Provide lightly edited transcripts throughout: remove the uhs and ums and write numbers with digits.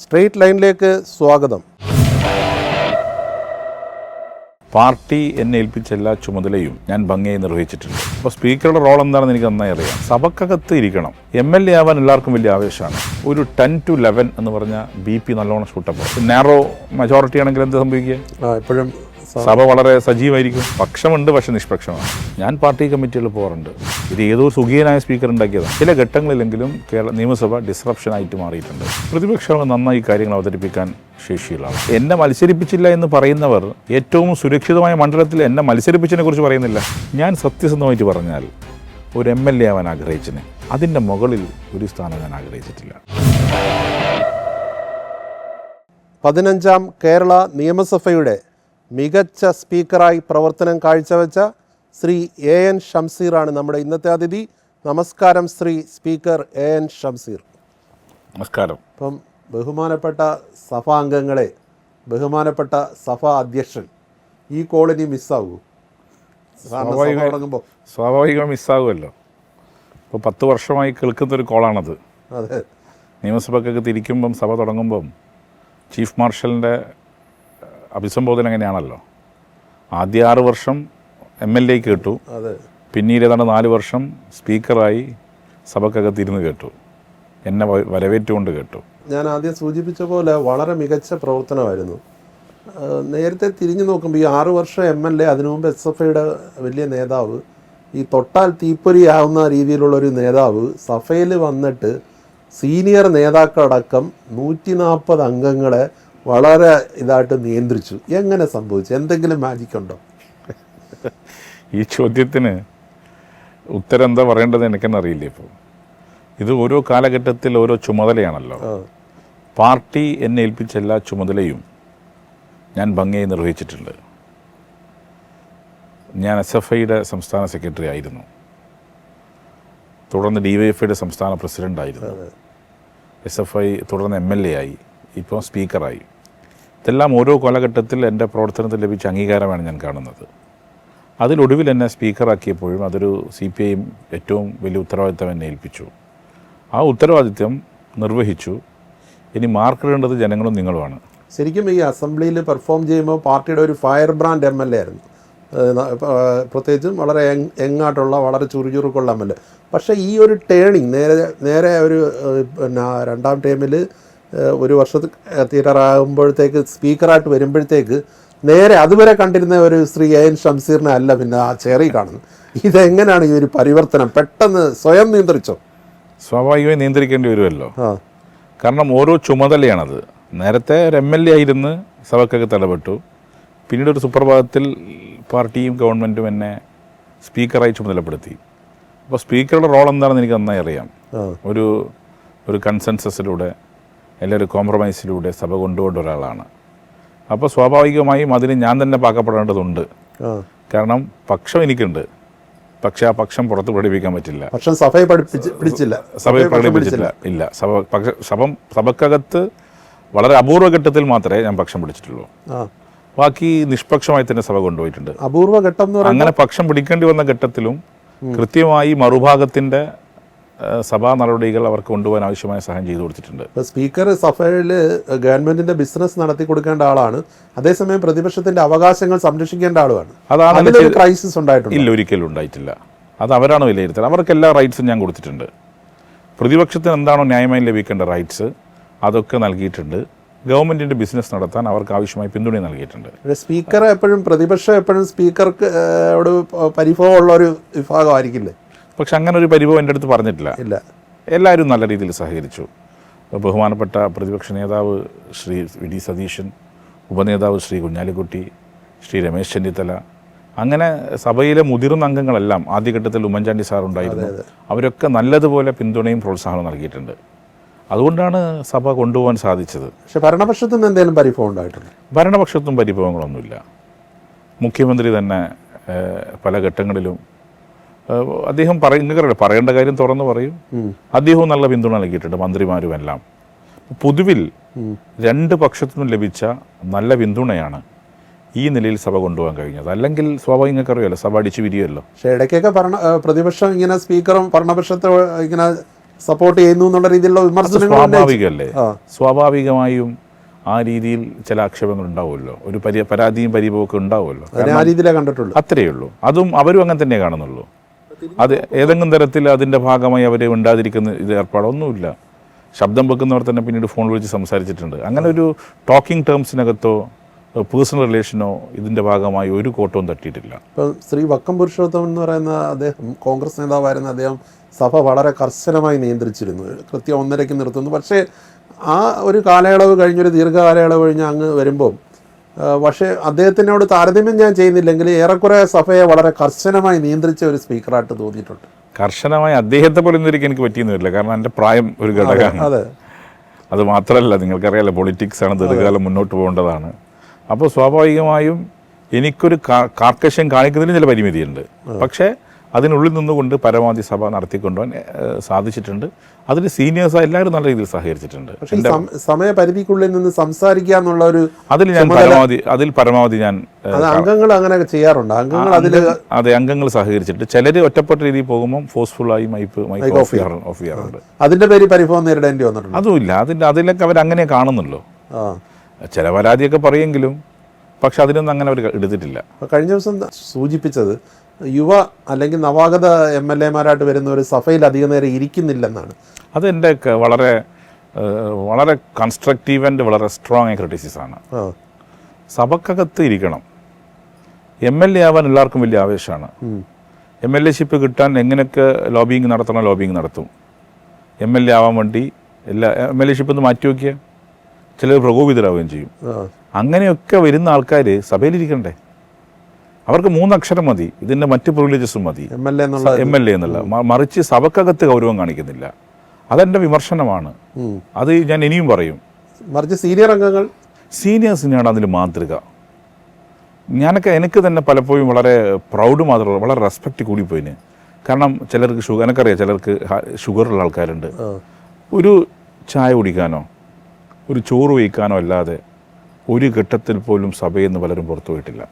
Straight ലൈനിലേക്ക് സ്വാഗതം. Party എന്നെ ഏൽപ്പിച്ച എല്ലാ ചുമതലയും ഞാൻ ഭംഗിയായി നിർവഹിച്ചിട്ടുണ്ട്. അപ്പോൾ സ്പീക്കറുടെ റോൾ എന്താണെന്ന് എനിക്ക് നന്നായി അറിയാം. സഭക്കകത്ത് ഇരിക്കണം. MLA ആവാൻ എല്ലാവർക്കും വലിയ ആവേശമാണ്. ഒരു 10 to 11 എന്ന് പറഞ്ഞാൽ BP നല്ലോണം ഷൂട്ടപ്പോൾ നാരോ മെജോറിറ്റി ആണെങ്കിൽ എന്ത് സംഭവിക്കുക? എപ്പോഴും സഭ വളരെ സജീവമായിരിക്കും. പക്ഷമുണ്ട്, പക്ഷെ നിഷ്പക്ഷമാണ്. ഞാൻ പാർട്ടി കമ്മിറ്റികളിൽ പോകാറുണ്ട്. ഇത് ഏതോ സുഖീയനായ സ്പീക്കർ ഉണ്ടാക്കിയതാണ്. ചില ഘട്ടങ്ങളിലെങ്കിലും കേരള നിയമസഭ ഡിസ്റപ്ഷനായിട്ട് മാറിയിട്ടുണ്ട്. പ്രതിപക്ഷം നന്നായി കാര്യങ്ങൾ അവതരിപ്പിക്കാൻ ശേഷിയുള്ളതാണ്. എന്നെ മത്സരിപ്പിച്ചില്ല എന്ന് പറയുന്നവർ ഏറ്റവും സുരക്ഷിതമായ മണ്ഡലത്തിൽ എന്നെ മത്സരിപ്പിച്ചതിനെ കുറിച്ച് പറയുന്നില്ല. ഞാൻ സത്യസന്ധമായിട്ട് പറഞ്ഞാൽ ഒരു MLA ആവാൻ ആഗ്രഹിച്ചിന്. അതിൻ്റെ മുകളിൽ ഒരു സ്ഥാനം ഞാൻ ആഗ്രഹിച്ചിട്ടില്ല. 15ാം കേരള നിയമസഭയുടെ മികച്ച സ്പീക്കറായി പ്രവർത്തനം കാഴ്ചവെച്ച ശ്രീ AN ഷംസീറാണ് നമ്മുടെ ഇന്നത്തെ അതിഥി. നമസ്കാരം ശ്രീ സ്പീക്കർ AN ഷംസീർ. നമസ്കാരം. ഇപ്പം ബഹുമാനപ്പെട്ട സഭാംഗങ്ങളെ, ബഹുമാനപ്പെട്ട സഭാ അധ്യക്ഷൻ, ഈ കോളിനി മിസ്സാകൂ? സ്വാഭാവികം മിസ്സാകുമല്ലോ. ഇപ്പോൾ 10 വർഷമായി കേൾക്കുന്നൊരു കോളാണത്. അതെ, നിയമസഭയ്ക്കൊക്കെ തിരിക്കുമ്പം സഭ തുടങ്ങുമ്പം ചീഫ് മാർഷലിൻ്റെ അഭിസംബോധന എങ്ങനെയാണല്ലോ. ആദ്യ 6 വർഷം MLA കേട്ടു, പിന്നീട് ഏതാണ്ട് 4 വർഷം സ്പീക്കറായി സഭക്കകത്തിരുന്ന് കേട്ടു, എന്നെ വരവേറ്റുകൊണ്ട് കേട്ടു. ഞാൻ ആദ്യം സൂചിപ്പിച്ച പോലെ വളരെ മികച്ച പ്രവർത്തനമായിരുന്നു. നേരത്തെ തിരിഞ്ഞു നോക്കുമ്പോൾ ഈ 6 വർഷം MLA, അതിനു മുമ്പ് SFIയുടെ വലിയ നേതാവ്, ഈ തൊട്ടാൽ തീപ്പൊരിയാവുന്ന രീതിയിലുള്ളൊരു നേതാവ് സഭയിൽ വന്നിട്ട് സീനിയർ നേതാക്കളടക്കം 140 അംഗങ്ങളെ വളരെ ഇതായിട്ട് നിയന്ത്രിച്ചു. എങ്ങനെ സംഭവിച്ചു? എന്തെങ്കിലും മാജിക് ഉണ്ടോ? ഈ ചോദ്യത്തിന് ഉത്തരം എന്താ പറയേണ്ടത് എനിക്കെന്നെ അറിയില്ല. ഇപ്പോൾ ഇത് ഓരോ കാലഘട്ടത്തിൽ ഓരോ ചുമതലയാണല്ലോ. പാർട്ടി എന്നെ ഏൽപ്പിച്ച എല്ലാ ചുമതലയും ഞാൻ ഭംഗിയായി നിർവഹിച്ചിട്ടുണ്ട്. ഞാൻ SFIയുടെ സംസ്ഥാന സെക്രട്ടറി ആയിരുന്നു. തുടർന്ന് DYFIയുടെ സംസ്ഥാന പ്രസിഡൻ്റായിരുന്നു. SFI തുടർന്ന് MLA ആയി, ഇപ്പോൾ സ്പീക്കറായി. ഇതെല്ലാം ഓരോ കാലഘട്ടത്തിൽ എൻ്റെ പ്രവർത്തനത്തിൽ ലഭിച്ച അംഗീകാരമാണ് ഞാൻ കാണുന്നത്. അതിലൊടുവിൽ എന്നെ സ്പീക്കറാക്കിയപ്പോഴും അതൊരു CPIM ഏറ്റവും വലിയ ഉത്തരവാദിത്തം എന്നെ ഏൽപ്പിച്ചു. ആ ഉത്തരവാദിത്യം നിർവഹിച്ചു. ഇനി മാർക്കിടേണ്ടത് ജനങ്ങളും നിങ്ങളുമാണ്. ശരിക്കും ഈ അസംബ്ലിയിൽ പെർഫോം ചെയ്യുമ്പോൾ പാർട്ടിയുടെ ഒരു ഫയർ ബ്രാൻഡ് MLA ആയിരുന്നു. പ്രത്യേകിച്ചും വളരെ യങ്ങായിട്ടുള്ള, വളരെ ചുറുചുറുക്കുള്ള MLA. പക്ഷേ ഈ ഒരു ടേണിങ് നേരെ ഒരു രണ്ടാം ടൈമിൽ ഒരു വർഷത്തിൽ തീരാറാകുമ്പോഴത്തേക്ക് സ്പീക്കറായിട്ട് വരുമ്പോഴത്തേക്ക് നേരെ അതുവരെ കണ്ടിരുന്ന ഒരു ശ്രീ AN ഷംസീറിനെ അല്ല പിന്നെ ആ ചെയറിൽ കാണുന്നത്. ഇതെങ്ങനെയാണ് ഈ ഒരു പരിവർത്തനം? പെട്ടെന്ന് സ്വയം നിയന്ത്രിച്ചോ? സ്വാഭാവികമായി നിയന്ത്രിക്കേണ്ടി വരുമല്ലോ. കാരണം ഓരോ ചുമതലയാണത്. നേരത്തെ ഒരു MLA ആയിരുന്ന് സഭയ്ക്കൊക്കെ തലപ്പെട്ടു. പിന്നീട് ഒരു സുപ്രഭാതത്തിൽ പാർട്ടിയും ഗവൺമെൻറ്റും എന്നെ സ്പീക്കറായി ചുമതലപ്പെടുത്തി. അപ്പോൾ സ്പീക്കറുടെ റോൾ എന്താണെന്ന് എനിക്ക് നന്നായി അറിയാം. ഒരു കൺസെൻസസിലൂടെ അല്ലെങ്കിൽ ഒരു കോംപ്രമൈസിലൂടെ സഭ കൊണ്ടുപോകേണ്ട ഒരാളാണ്. അപ്പോൾ സ്വാഭാവികമായും അതിന് ഞാൻ തന്നെ പാകപ്പെടേണ്ടതുണ്ട്. കാരണം പക്ഷം എനിക്കുണ്ട്, പക്ഷെ ആ പക്ഷം പുറത്ത് പ്രകടിപ്പിക്കാൻ പറ്റില്ല. പക്ഷം സഭയെ പ്രകടിപ്പിച്ചില്ല. ഇല്ല, സഭക്കകത്ത് വളരെ അപൂർവ ഘട്ടത്തിൽ മാത്രമേ ഞാൻ പക്ഷം പിടിച്ചിട്ടുള്ളൂ. ബാക്കി നിഷ്പക്ഷമായി തന്നെ സഭ കൊണ്ടുപോയിട്ടുണ്ട്. അപൂർവ ഘട്ടം അങ്ങനെ പക്ഷം പിടിക്കേണ്ടി വന്ന ഘട്ടത്തിലും കൃത്യമായി മറുഭാഗത്തിൻ്റെ സഭാ നടപടികൾ അവർക്ക് കൊണ്ടുപോകാൻ ആവശ്യമായ സഹായം ചെയ്തു കൊടുത്തിട്ടുണ്ട്. സ്പീക്കർ സഭയിൽ ഗവൺമെന്റിന്റെ ബിസിനസ് നടത്തി കൊടുക്കേണ്ട ആളാണ്, അതേസമയം പ്രതിപക്ഷത്തിന്റെ അവകാശങ്ങൾ സംരക്ഷിക്കേണ്ട ആളുമാണ്. അതാണ് ക്രൈസിസ് ഉണ്ടായിട്ടുണ്ട്? ഇല്ല, ഒരിക്കലും ഉണ്ടായിട്ടില്ല. അത് അവരാണ് വിലയിരുത്തുന്നത്. അവർക്ക് എല്ലാ റൈറ്റ്സും ഞാൻ കൊടുത്തിട്ടുണ്ട്. പ്രതിപക്ഷത്തിന് എന്താണോ ന്യായമായി ലഭിക്കേണ്ട റൈറ്റ്സ് അതൊക്കെ നൽകിയിട്ടുണ്ട്. ഗവൺമെന്റിന്റെ ബിസിനസ് നടത്താൻ അവർക്ക് ആവശ്യമായ പിന്തുണ നൽകിയിട്ടുണ്ട്. സ്പീക്കർ എപ്പോഴും, പ്രതിപക്ഷം എപ്പോഴും സ്പീക്കർക്ക് പരിഭവമുള്ള ഒരു വിഭാഗമായിരിക്കില്ലേ? പക്ഷെ അങ്ങനെ ഒരു പരിഭവം എൻ്റെ അടുത്ത് പറഞ്ഞിട്ടില്ല. ഇല്ല, എല്ലാവരും നല്ല രീതിയിൽ സഹകരിച്ചു. ബഹുമാനപ്പെട്ട പ്രതിപക്ഷ നേതാവ് ശ്രീ VD സതീശൻ, ഉപനേതാവ് ശ്രീ കുഞ്ഞാലിക്കുട്ടി, ശ്രീ രമേശ് ചെന്നിത്തല, അങ്ങനെ സഭയിലെ മുതിർന്ന അംഗങ്ങളെല്ലാം, ആദ്യഘട്ടത്തിൽ ഉമ്മൻചാണ്ടി സാർ ഉണ്ടായിരുന്നു, അവരൊക്കെ നല്ലതുപോലെ പിന്തുണയും പ്രോത്സാഹനവും നൽകിയിട്ടുണ്ട്. അതുകൊണ്ടാണ് സഭ കൊണ്ടുപോകാൻ സാധിച്ചത്. പക്ഷെ ഭരണപക്ഷത്തും എന്തെങ്കിലും പരിഭവം ഉണ്ടായിട്ടുണ്ട്? ഭരണപക്ഷത്തും പരിഭവങ്ങളൊന്നുമില്ല. മുഖ്യമന്ത്രി തന്നെ പല ഘട്ടങ്ങളിലും അദ്ദേഹം പറയേണ്ട കാര്യം തുറന്നു പറയും. അദ്ദേഹവും നല്ല പിന്തുണ നൽകിയിട്ടുണ്ട്, മന്ത്രിമാരും എല്ലാം. പൊതുവിൽ 2 പക്ഷത്തുനിന്നും ലഭിച്ച നല്ല പിന്തുണയാണ് ഈ നിലയിൽ സഭ കൊണ്ടുപോകാൻ കഴിഞ്ഞത്. അല്ലെങ്കിൽ സ്വാഭാവികം നിങ്ങൾക്കറിയാമല്ലോ, സഭ അടിച്ചു പിരിയുമല്ലോ. പക്ഷേ ഇടയ്ക്കൊക്കെ പ്രതിപക്ഷം ഇങ്ങനെ സ്പീക്കറും ഭരണപക്ഷത്തെ ഇങ്ങനെ സപ്പോർട്ട് ചെയ്യുന്നു എന്നുള്ള രീതിയിലുള്ള വിമർശനങ്ങൾ സ്വാഭാവികമല്ലേ? സ്വാഭാവികമായും ആ രീതിയിൽ ചില ആക്ഷേപങ്ങൾ ഉണ്ടാവുമല്ലോ, ഒരു പരാതിയും പരിഭവമൊക്കെ ഉണ്ടാവുമല്ലോ. ആ രീതിയിലേ കണ്ടിട്ടുള്ളൂ. അത്രയേ ഉള്ളൂ. അതും അവരും അങ്ങനെ തന്നെ കാണുന്നുള്ളൂ. അത് ഏതെങ്കിലും തരത്തിൽ അതിൻ്റെ ഭാഗമായി അവർ ഉണ്ടാതിരിക്കുന്ന ഇത് ഏർപ്പാടൊന്നുമില്ല. ശബ്ദം വെക്കുന്നവർ തന്നെ പിന്നീട് ഫോൺ വിളിച്ച് സംസാരിച്ചിട്ടുണ്ട്. അങ്ങനെ ഒരു ടോക്കിംഗ് ടേംസിനകത്തോ പേഴ്സണൽ റിലേഷനോ ഇതിൻ്റെ ഭാഗമായി ഒരു കോട്ടവും തട്ടിയിട്ടില്ല. ഇപ്പം ശ്രീ വക്കം പുരുഷോത്തമൻ എന്ന് പറയുന്ന അദ്ദേഹം കോൺഗ്രസ് നേതാവായിരുന്ന അദ്ദേഹം സഭ വളരെ കർശനമായി നിയന്ത്രിച്ചിരുന്നു. കൃത്യം 1:30 നിർത്തുന്നു. പക്ഷേ ആ ഒരു കാലയളവ് കഴിഞ്ഞൊരു ദീർഘകാലയളവ് കഴിഞ്ഞ് അങ്ങ് വരുമ്പം പക്ഷേ അദ്ദേഹത്തിനോട് താരതമ്യം ഞാൻ ചെയ്യുന്നില്ലെങ്കിൽ ഏറെക്കുറെ സഭയെ വളരെ കർശനമായി നിയന്ത്രിച്ച ഒരു സ്പീക്കറായിട്ട് തോന്നിയിട്ടുണ്ട്. കർശനമായി അദ്ദേഹത്തെ പോലെ ഒന്നും എനിക്ക് പറ്റിയെന്ന് വരില്ല. കാരണം എൻ്റെ പ്രായം ഒരു ഘടകമാണ്. അതെ, അത് മാത്രമല്ല, നിങ്ങൾക്കറിയാലോ, പൊളിറ്റിക്സാണ്, ദീർഘകാലം മുന്നോട്ട് പോകേണ്ടതാണ്. അപ്പോൾ സ്വാഭാവികമായും എനിക്കൊരു കാർക്കശ്യം കാണിക്കുന്നതിന് ചില പരിമിതിയുണ്ട്. പക്ഷേ അതിനുള്ളിൽ നിന്നുകൊണ്ട് പരമാവധി സഭ നടത്തിക്കൊണ്ടുപോകാൻ സാധിച്ചിട്ടുണ്ട്. അതിൽ സീനിയേഴ്സ് എല്ലാവരും നല്ല രീതിയിൽ സഹകരിച്ചിട്ടുണ്ട്. പക്ഷേ സമയപരിധിക്കുള്ളിൽ നിന്ന് സംസാരിക്കുക എന്നുള്ള ഒരു അതിൽ പരമാവധി ഞാൻ അംഗങ്ങൾ അങ്ങനെ ചെയ്യാറുണ്ട്. അംഗങ്ങൾ അതെ, അംഗങ്ങൾ സഹകരിച്ചിട്ട് ചിലർ ഒറ്റപ്പെട്ട രീതിയിൽ പോകുമ്പോൾ ഫോഴ്സ്ഫുള്ളായി മൈക്ക് ഓഫ് ചെയ്യാറുണ്ട്. അതിന്റെ പേര് പരിഭവം നേരിടേണ്ടി വന്നിട്ടുണ്ട്. അതുമില്ല, അതിലൊക്കെ അവരങ്ങനെ കാണുന്നല്ലോ. ചില പരാതിയൊക്കെ പറയുമെങ്കിലും പക്ഷെ അതിനൊന്നും അങ്ങനെ അവർ എടുത്തിട്ടില്ല. കഴിഞ്ഞ ദിവസം സൂചിപ്പിച്ചത് യുവ അല്ലെങ്കിൽ നവാഗത MLA-മാരായിട്ട് വരുന്ന ഒരു സഭയിൽ അധികം നേരം ഇരിക്കുന്നില്ലെന്നാണ്. അതെൻ്റെ വളരെ വളരെ കൺസ്ട്രക്റ്റീവ് ആൻഡ് വളരെ സ്ട്രോങ് ആയ ക്രിറ്റിസിസമാണ്. സഭക്കകത്ത് ഇരിക്കണം. MLA ആവാൻ എല്ലാവർക്കും വലിയ ആവേശമാണ്. MLA-ഷിപ്പ് കിട്ടാൻ എങ്ങനെയൊക്കെ ലോബിയിങ് നടത്തണം, ലോബിയിങ് നടത്തും. MLA ആവാൻ വേണ്ടി MLA-ഷിപ്പ് ഒന്ന് മാറ്റി നോക്കിയാൽ ചിലർ പ്രകോപിതരാവുകയും ചെയ്യും. അങ്ങനെയൊക്കെ വരുന്ന ആൾക്കാർ സഭയിലിരിക്കണ്ടേ? അവർക്ക് 3 അക്ഷരം മതി. ഇതിൻ്റെ മറ്റ് പ്രിവിലേജസും മതി. MLA എന്നുള്ള മറിച്ച് സഭക്കകത്ത് ഗൗരവം കാണിക്കുന്നില്ല. അതെൻ്റെ വിമർശനമാണ്. അത് ഞാൻ ഇനിയും പറയും. മറിച്ച് സീനിയർ അംഗങ്ങൾ, സീനിയേഴ്സിനെയാണ് അതിൽ മാതൃക. എനിക്ക് തന്നെ പലപ്പോഴും വളരെ പ്രൗഡ് മാത്രമല്ല, വളരെ റെസ്പെക്റ്റ് കൂടിപ്പോയിന്. കാരണം ചിലർക്ക് എനിക്കറിയാം, ചിലർക്ക് ഷുഗറുള്ള ആൾക്കാരുണ്ട്. ഒരു ചായ കുടിക്കാനോ ഒരു ചോറ് വയ്ക്കാനോ അല്ലാതെ ഒരു ഘട്ടത്തിൽ പോലും സഭയിൽ നിന്ന് പലരും പുറത്തു പോയിട്ടില്ല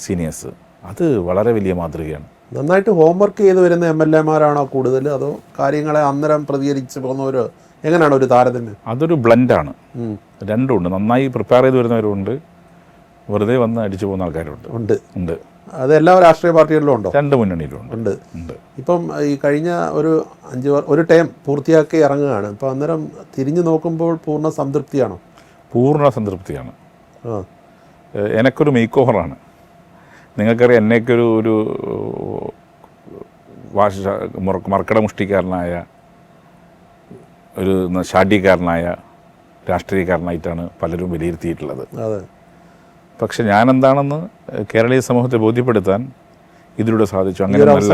സീനിയേഴ്സ്. അത് വളരെ വലിയ മാതൃകയാണ്. നന്നായിട്ട് ഹോംവർക്ക് ചെയ്ത് വരുന്ന MLA-മാരാണോ കൂടുതൽ, അതോ കാര്യങ്ങളെ അന്നേരം പ്രതികരിച്ച് പോകുന്നവരോ? എങ്ങനെയാണ് ഒരു താരതമ്യം? അതൊരു ബ്ലെൻഡാണ്. രണ്ടുമുണ്ട്. നന്നായി പ്രിപ്പയർ ചെയ്ത് വരുന്നവരുണ്ട്, വെറുതെ വന്ന് അടിച്ചു പോകുന്ന ആൾക്കാരുണ്ട്. ഉണ്ട്. അത് എല്ലാ രാഷ്ട്രീയ പാർട്ടികളിലും ഉണ്ടോ? 2 മുന്നണിയിലും ഉണ്ട്. ഇപ്പം ഈ കഴിഞ്ഞ ഒരു ടൈം പൂർത്തിയാക്കി ഇറങ്ങുകയാണ്. ഇപ്പം അന്നേരം തിരിഞ്ഞു നോക്കുമ്പോൾ പൂർണ്ണ സംതൃപ്തിയാണോ? പൂർണ്ണ സംതൃപ്തിയാണ്. എനിക്കൊരു മേക്ക് ഓവറാണ്. നിങ്ങൾക്കറിയാം, എന്നെയൊക്കെയൊരു ഒരു മർക്കട മുഷ്ടിക്കാരനായ ഒരു ശാഠ്യക്കാരനായ രാഷ്ട്രീയക്കാരനായിട്ടാണ് പലരും വിലയിരുത്തിയിട്ടുള്ളത്. പക്ഷെ ഞാനെന്താണെന്ന് കേരളീയ സമൂഹത്തെ ബോധ്യപ്പെടുത്താൻ ഇതിലൂടെ സാധിച്ചു. അങ്ങനെയൊന്നല്ല.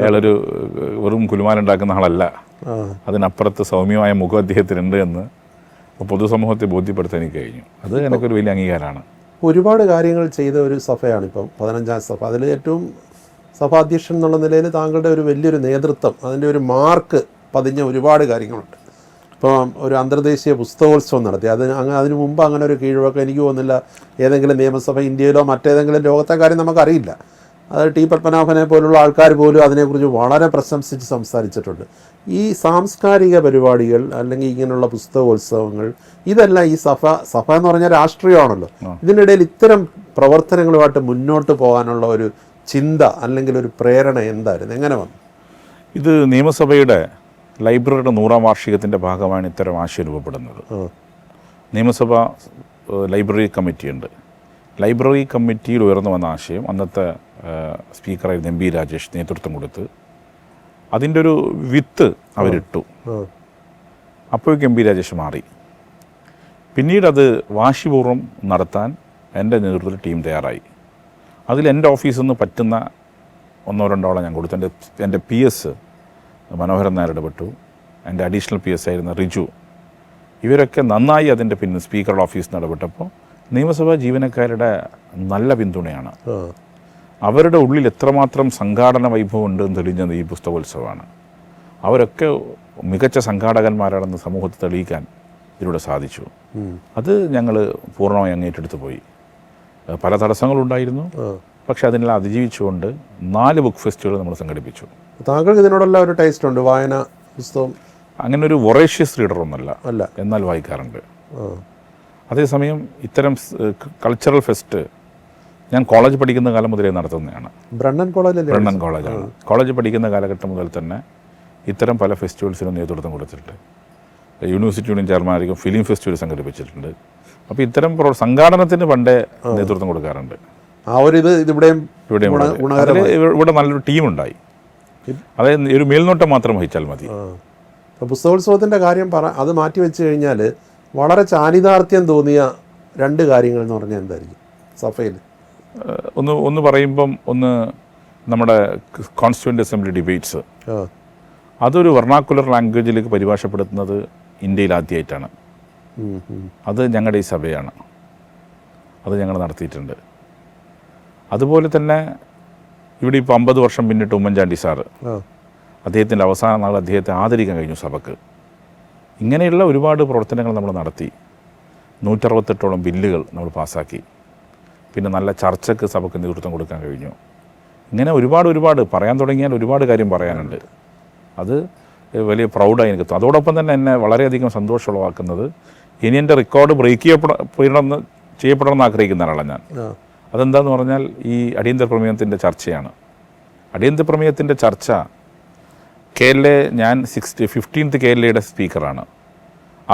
അയാളൊരു വെറും കുലുമാലുണ്ടാക്കുന്ന ആളല്ല. അതിനപ്പുറത്ത് സൗമ്യമായ മുഖം അദ്ദേഹത്തിനുണ്ട് എന്ന് പൊതുസമൂഹത്തെ ബോധ്യപ്പെടുത്താൻ എനിക്ക് കഴിഞ്ഞു. അത് എനിക്കൊരു വലിയ അംഗീകാരമാണ്. ഒരുപാട് കാര്യങ്ങൾ ചെയ്ത ഒരു സഭയാണ് ഇപ്പം 15ാം സഭ. അതിൽ ഏറ്റവും സഭാധ്യക്ഷൻ എന്നുള്ള നിലയിൽ താങ്കളുടെ ഒരു വലിയൊരു നേതൃത്വം, അതിൻ്റെ ഒരു മാർക്ക് പതിഞ്ഞ ഒരുപാട് കാര്യങ്ങളുണ്ട്. ഇപ്പം ഒരു അന്തർദേശീയ പുസ്തകോത്സവം നടത്തി. അതിനു മുമ്പ് അങ്ങനെ ഒരു കീഴ്വഴക്കം എനിക്ക് തോന്നുന്നില്ല ഏതെങ്കിലും നിയമസഭ ഇന്ത്യയിലോ മറ്റേതെങ്കിലും ലോകത്തെ കാര്യം നമുക്കറിയില്ല. അത് ടി പത്മനാഭനെ പോലുള്ള ആൾക്കാർ പോലും അതിനെക്കുറിച്ച് വളരെ പ്രശംസിച്ച് സംസാരിച്ചിട്ടുണ്ട്. ഈ സാംസ്കാരിക പരിപാടികൾ അല്ലെങ്കിൽ ഇങ്ങനെയുള്ള പുസ്തകോത്സവങ്ങൾ, ഇതെല്ലാം ഈ സഭ എന്ന് പറഞ്ഞാൽ രാഷ്ട്രീയമാണല്ലോ, ഇതിനിടയിൽ ഇത്തരം പ്രവർത്തനങ്ങളുമായിട്ട് മുന്നോട്ട് പോകാനുള്ള ഒരു ചിന്ത അല്ലെങ്കിൽ ഒരു പ്രേരണ എന്തായിരുന്നു? എങ്ങനെ വന്നു? ഇത് നിയമസഭയുടെ ലൈബ്രറിയുടെ 100ാം വാർഷികത്തിൻ്റെ ഭാഗമാണ് ഇത്തരം ആശയം രൂപപ്പെടുന്നത്. നിയമസഭ ലൈബ്രറി കമ്മിറ്റിയുണ്ട്. ലൈബ്രറി കമ്മിറ്റിയിൽ ഉയർന്നു വന്ന ആശയം അന്നത്തെ സ്പീക്കറായിരുന്ന MP രാജേഷ് നേതൃത്വം കൊടുത്ത് അതിൻ്റെ ഒരു വിത്ത് അവരിട്ടു. അപ്പോഴേക്കും MP രാജേഷ് മാറി. പിന്നീട് അത് വാശിപൂർവ്വം നടത്താൻ എൻ്റെ നേതൃത്വത്തിൽ ടീം തയ്യാറായി. അതിൽ എൻ്റെ ഓഫീസിൽ നിന്ന് പറ്റുന്ന 1-2 ഞാൻ കൊടുത്തു. എൻ്റെ PS മനോഹരൻ നായർ ഇടപെട്ടു. എൻ്റെ അഡീഷണൽ PS ആയിരുന്ന റിജു, ഇവരൊക്കെ നന്നായി അതിൻ്റെ പിന്നെ സ്പീക്കറുടെ ഓഫീസിൽ നിന്ന് ഇടപെട്ടപ്പോൾ നിയമസഭാ ജീവനക്കാരുടെ നല്ല പിന്തുണയാണ്. അവരുടെ ഉള്ളിൽ എത്രമാത്രം സംഘാടന വൈഭവം ഉണ്ടെന്ന് തെളിഞ്ഞത് ഈ പുസ്തകോത്സവമാണ്. അവരൊക്കെ മികച്ച സംഘാടകന്മാരാണെന്ന് സമൂഹത്തെ തെളിയിക്കാൻ ഇതിലൂടെ സാധിച്ചു. അത് ഞങ്ങൾ പൂർണ്ണമായി അങ്ങേറ്റെടുത്ത് പോയി. പല തടസ്സങ്ങളുണ്ടായിരുന്നു. പക്ഷെ അതിനെല്ലാം അതിജീവിച്ചുകൊണ്ട് 4 ബുക്ക് ഫെസ്റ്റുകൾ നമ്മൾ സംഘടിപ്പിച്ചു. താങ്കൾക്ക് ഇതിനോടുള്ള ഒരു ടേസ്റ്റ് ഉണ്ട്, വായന, പുസ്തകം? അങ്ങനെ ഒരു വൊറേഷ്യസ് റീഡറൊന്നുമല്ല, അല്ല, എന്നാൽ വായിക്കാറുണ്ട്. അതേസമയം ഇത്തരം കൾച്ചറൽ ഫെസ്റ്റ് ഞാൻ കോളേജ് പഠിക്കുന്ന കാലം മുതലേ നടത്തുന്നതാണ്. ബ്രണ്ണൻ കോളേജാണ്. കോളേജ് പഠിക്കുന്ന കാലഘട്ടം മുതൽ തന്നെ ഇത്തരം പല ഫെസ്റ്റിവൽസിനും നേതൃത്വം കൊടുത്തിട്ടുണ്ട്. യൂണിവേഴ്സിറ്റി യൂണിയൻ ചെയർമാനായിരിക്കും ഫിലിം ഫെസ്റ്റിവൽ സംഘടിപ്പിച്ചിട്ടുണ്ട്. അപ്പോൾ ഇത്തരം സംഘാടനത്തിന് പണ്ടേ നേതൃത്വം കൊടുക്കാറുണ്ട്. ആ ഒരു ഇവിടെയും ഇവിടെ നല്ലൊരു ടീമുണ്ടായി. അതായത് ഒരു മേൽനോട്ടം മാത്രം വഹിച്ചാൽ മതി. പുസ്തകോത്സവത്തിൻ്റെ കാര്യം അത് മാറ്റി വെച്ച് കഴിഞ്ഞാൽ വളരെ ചാരിതാർത്ഥ്യം തോന്നിയ 2 കാര്യങ്ങൾ എന്ന് പറഞ്ഞാൽ എന്തായിരിക്കും സഫയിൽ? ഒന്ന് പറയുമ്പം ഒന്ന് നമ്മുടെ കോൺസ്റ്റിറ്റ്യൂവൻ്റ് അസംബ്ലി ഡിബേറ്റ്സ്, അതൊരു വെർണാക്കുലർ ലാംഗ്വേജിലേക്ക് പരിഭാഷപ്പെടുത്തുന്നത് ഇന്ത്യയിൽ ആദ്യമായിട്ടാണ്. അത് ഞങ്ങളുടെ ഈ സഭയാണ്, അത് ഞങ്ങൾ നടത്തിയിട്ടുണ്ട്. അതുപോലെ തന്നെ ഇവിടെ ഇപ്പോൾ 50 വർഷം പിന്നിട്ട് ഉമ്മൻചാണ്ടി സാറ്, അദ്ദേഹത്തിൻ്റെ അവസാന നാൾ അദ്ദേഹത്തെ ആദരിക്കാൻ കഴിഞ്ഞു സഭക്ക്. ഇങ്ങനെയുള്ള ഒരുപാട് പ്രവർത്തനങ്ങൾ നമ്മൾ നടത്തി. 168ഓളം ബില്ലുകൾ നമ്മൾ പാസ്സാക്കി. പിന്നെ നല്ല ചർച്ചയ്ക്ക് സഭയ്ക്ക് നേതൃത്വം കൊടുക്കാൻ കഴിഞ്ഞു. ഇങ്ങനെ ഒരുപാട് പറയാൻ തുടങ്ങിയാൽ ഒരുപാട് കാര്യം പറയാനുണ്ട്. അത് വലിയ പ്രൗഡായി എനിക്ക് തോന്നുന്നു. അതോടൊപ്പം തന്നെ എന്നെ വളരെയധികം സന്തോഷമുളവാക്കുന്നത്, ഇനി എൻ്റെ റെക്കോർഡ് ബ്രേക്ക് ചെയ്യപ്പെടണമെന്ന് ആഗ്രഹിക്കുന്ന ആളാണ് ഞാൻ. അതെന്താന്ന് പറഞ്ഞാൽ ഈ അടിയന്തര പ്രമേയത്തിൻ്റെ ചർച്ചയാണ്. അടിയന്തര പ്രമേയത്തിൻ്റെ ചർച്ച ഞാൻ 15th കേരളയുടെ സ്പീക്കറാണ്.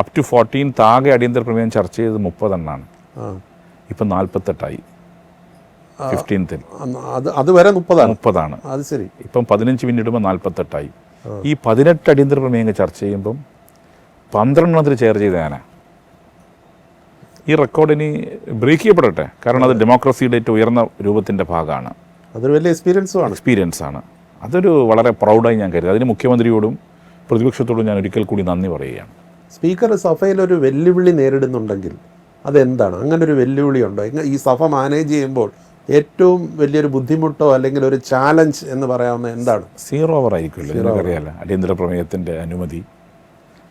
അപ് ടു 14th ആകെ അടിയന്തര പ്രമേയം ചർച്ച ചെയ്ത് 30 എണ്ണാണ്. ഇപ്പം 48ആയി. 15th അതുവരെ 30ആണ്. അത് ശരി. ഇപ്പം 15 പിന്നിടുമ്പോൾ 48ആയി. ഈ 18 അടിയന്തര പ്രമേയങ്ങൾ ചർച്ച ചെയ്യുമ്പം 12 ചെയർ ചെയ്ത ഞാനാ. ഈ റെക്കോർഡിനി ബ്രേക്ക് ചെയ്യപ്പെടട്ടെ, കാരണം അത് ഡെമോക്രസിയുടെ ഏറ്റവും ഉയർന്ന രൂപത്തിൻ്റെ ഭാഗമാണ്. അതൊരു വലിയ എക്സ്പീരിയൻസാണ്. അതൊരു വളരെ പ്രൗഡായി ഞാൻ കരുതി. അതിന് മുഖ്യമന്ത്രിയോടും പ്രതിപക്ഷത്തോടും ഞാൻ ഒരിക്കൽ കൂടി നന്ദി പറയുകയാണ്. സ്പീക്കർ സഭയിൽ ഒരു വെല്ലുവിളി നേരിടുന്നുണ്ടെങ്കിൽ അതെന്താണ്? അങ്ങനെ ഒരു വെല്ലുവിളി ഉണ്ടോ ഈ സഭ മാനേജ് ചെയ്യുമ്പോൾ? ഏറ്റവും വലിയൊരു ബുദ്ധിമുട്ടോ അല്ലെങ്കിൽ ഒരു ചാലഞ്ച് എന്ന് പറയാവുന്ന എന്താണ്? 0 ഓവർ ആയിരിക്കുമല്ലോ, നിങ്ങൾക്കറിയാലോ അടിയന്തര പ്രമേയത്തിൻ്റെ അനുമതി.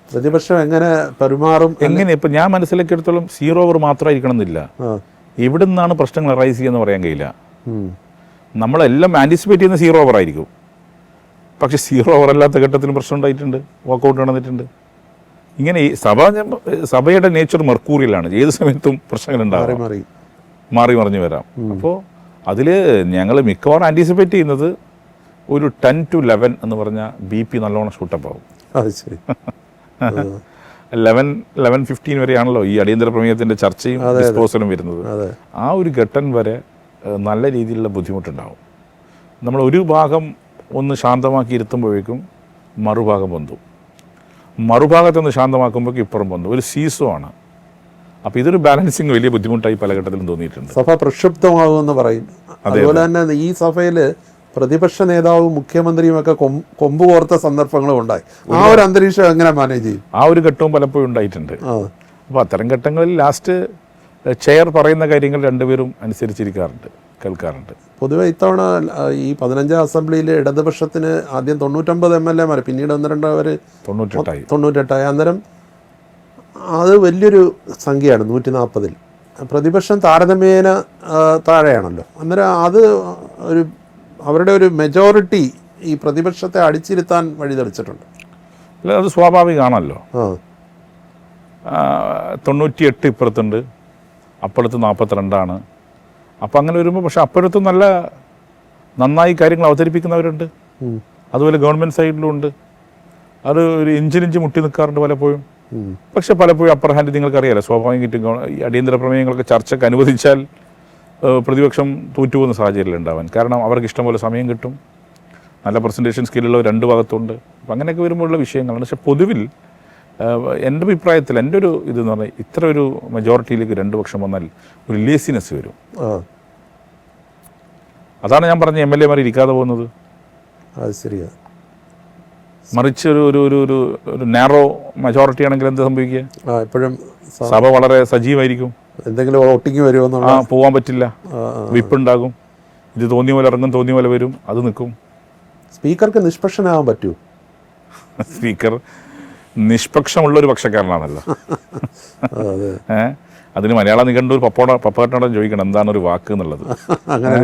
പ്രതിപക്ഷം എങ്ങനെ പെരുമാറും? എങ്ങനെ ഇപ്പം ഞാൻ മനസ്സിലാക്കിയെടുത്തോളം 0 ഓവർ മാത്രമായിരിക്കണം എന്നില്ല. എവിടെ നിന്നാണ് പ്രശ്നങ്ങൾ റൈസ് ചെയ്യുമെന്ന് പറയാൻ കഴിയില്ല. നമ്മളെല്ലാം ആൻറ്റിസിപ്പേറ്റ് ചെയ്യുന്ന 0 ഓവർ ആയിരിക്കും. പക്ഷെ 0 ഓവർ അല്ലാത്ത ഘട്ടത്തിലും പ്രശ്നം ഉണ്ടായിട്ടുണ്ട്, വാക്കൗട്ട് നടന്നിട്ടുണ്ട്. ഇങ്ങനെ ഈ സഭയുടെ നേച്ചർ മെർക്കൂറിയലാണ്. ഏത് സമയത്തും പ്രശ്നങ്ങൾ ഉണ്ടാകും, മാറി മറിഞ്ഞു വരാം. അപ്പോൾ അതിൽ ഞങ്ങൾ മിക്കവാറും ആൻറ്റിസിപ്പേറ്റ് ചെയ്യുന്നത് ഒരു 10 to 11 എന്ന് പറഞ്ഞാൽ BP നല്ലോണം ഷൂട്ടപ്പ് ആവും. അത് ശരി. 11-15 വരെയാണല്ലോ ഈ അടിയന്തര പ്രമേയത്തിൻ്റെ ചർച്ചയും ഡിസ്പോസലും വരുന്നത്. ആ ഒരു ഘട്ടം വരെ നല്ല രീതിയിലുള്ള ബുദ്ധിമുട്ടുണ്ടാവും. നമ്മൾ ഒരു ഭാഗം ഒന്ന് ശാന്തമാക്കി ഇരുത്തുമ്പോഴേക്കും മറുഭാഗം പൊന്തും, മറുഭാഗത്തൊന്ന് ശാന്തമാക്കുമ്പോഴേക്കും ഇപ്പുറം പൊന്തും. ഒരു സീസോ ആണ്. അപ്പോൾ ഇതൊരു ബാലൻസിങ് വലിയ ബുദ്ധിമുട്ടായി പല ഘട്ടത്തിലും തോന്നിയിട്ടുണ്ട്. സഭ പ്രക്ഷുബ്ധമാകുമെന്ന് പറയും. അതുപോലെ തന്നെ ഈ സഭയിൽ പ്രതിപക്ഷ നേതാവും മുഖ്യമന്ത്രിയും ഒക്കെ കൊമ്പ് കോർത്ത സന്ദർഭങ്ങളും ഉണ്ടായി. ആ ഒരു അന്തരീക്ഷം എങ്ങനെ മാനേജ് ചെയ്യും? ആ ഒരു ഘട്ടവും പലപ്പോഴും ഉണ്ടായിട്ടുണ്ട്. അപ്പോൾ അത്തരം ഘട്ടങ്ങളിൽ ലാസ്റ്റ് ചെയർ പറയുന്ന കാര്യങ്ങൾ രണ്ടുപേരും അനുസരിച്ചിരിക്കാറുണ്ട്, കേൾക്കാറുണ്ട്. പൊതുവെ ഇത്തവണ ഈ 15ാം അസംബ്ലിയിൽ ഇടതുപക്ഷത്തിന് ആദ്യം 99 MLA പിന്നീട് 1-2 അവർ 98ആയി. അന്നേരം അത് വലിയൊരു സംഖ്യയാണ് 140-ൽ. പ്രതിപക്ഷം താരതമ്യേന താഴെയാണല്ലോ. അന്നേരം അത് അവരുടെ ഒരു മെജോറിറ്റി ഈ പ്രതിപക്ഷത്തെ അടിച്ചിരുത്താൻ വഴിതെളിച്ചിട്ടുണ്ട്. അല്ല, അത് സ്വാഭാവികമാണല്ലോ. 98 ഇപ്പുറത്തുണ്ട്, അപ്പുറത്ത് 42ആണ്. അപ്പം അങ്ങനെ വരുമ്പോൾ പക്ഷെ അപ്പുറത്തും നന്നായി കാര്യങ്ങൾ അവതരിപ്പിക്കുന്നവരുണ്ട്. അതുപോലെ ഗവൺമെൻറ് സൈഡിലും ഉണ്ട്. അത് ഒരു ഇഞ്ചിനിഞ്ച് മുട്ടി നിൽക്കാറുണ്ട് പലപ്പോഴും. പക്ഷെ പലപ്പോഴും അപ്പർ ഹാൻഡ് നിങ്ങൾക്കറിയാലോ, സ്വാഭാവികമായിട്ടും ഈ അടിയന്തര പ്രമേയങ്ങളൊക്കെ ചർച്ചയ്ക്ക് അനുവദിച്ചാൽ പ്രതിപക്ഷം തോറ്റുപോകുന്ന സാഹചര്യം ഉണ്ടാവാൻ. കാരണം അവർക്ക് ഇഷ്ടംപോലെ സമയം കിട്ടും, നല്ല പ്രസൻറ്റേഷൻ സ്കില്ലുള്ള 2 ഭാഗത്തുണ്ട്. അപ്പം അങ്ങനെയൊക്കെ വരുമ്പോഴുള്ള വിഷയങ്ങളാണ്. പക്ഷെ പൊതുവിൽ എൻ്റെ അഭിപ്രായത്തിൽ എൻ്റെ ഒരു ഇതെന്ന് പറഞ്ഞാൽ ഇത്ര ഒരു മെജോറിറ്റിയിലേക്ക് 2 പക്ഷം വന്നാൽ ഒരു ലേസിനെസ് വരും. അതാണ് ഞാൻ പറഞ്ഞ MLA മാർ ഇരിക്കാതെ പോകുന്നത്. അത് ശരിയാണ്. മറിച്ച് ഒരു നാരോ മെജോറിറ്റി ആണെങ്കിൽ എന്ത് സംഭവിക്കുക? എപ്പോഴും സഭ വളരെ സജീവമായിരിക്കും. എന്തെങ്കിലും വോട്ടിങ് വരുമോ? പോകാൻ പറ്റില്ല, വിപ്പുണ്ടാകും. ഇത് തോന്നിയ പോലെ ഇറങ്ങും, തോന്നിയ പോലെ വരും, അത് നിൽക്കും. സ്പീക്കർക്ക് നിഷ്പക്ഷനാകാൻ പറ്റുമോ? സ്പീക്കർ നിഷ്പക്ഷമുള്ളൊരു പക്ഷക്കാരനാണല്ലോ. അതിന് മലയാള നിഘണ്ടു പപ്പേട്ടനോട് ചോദിക്കണം എന്താണ് ഒരു വാക്ക് എന്നുള്ളത്. അങ്ങനെ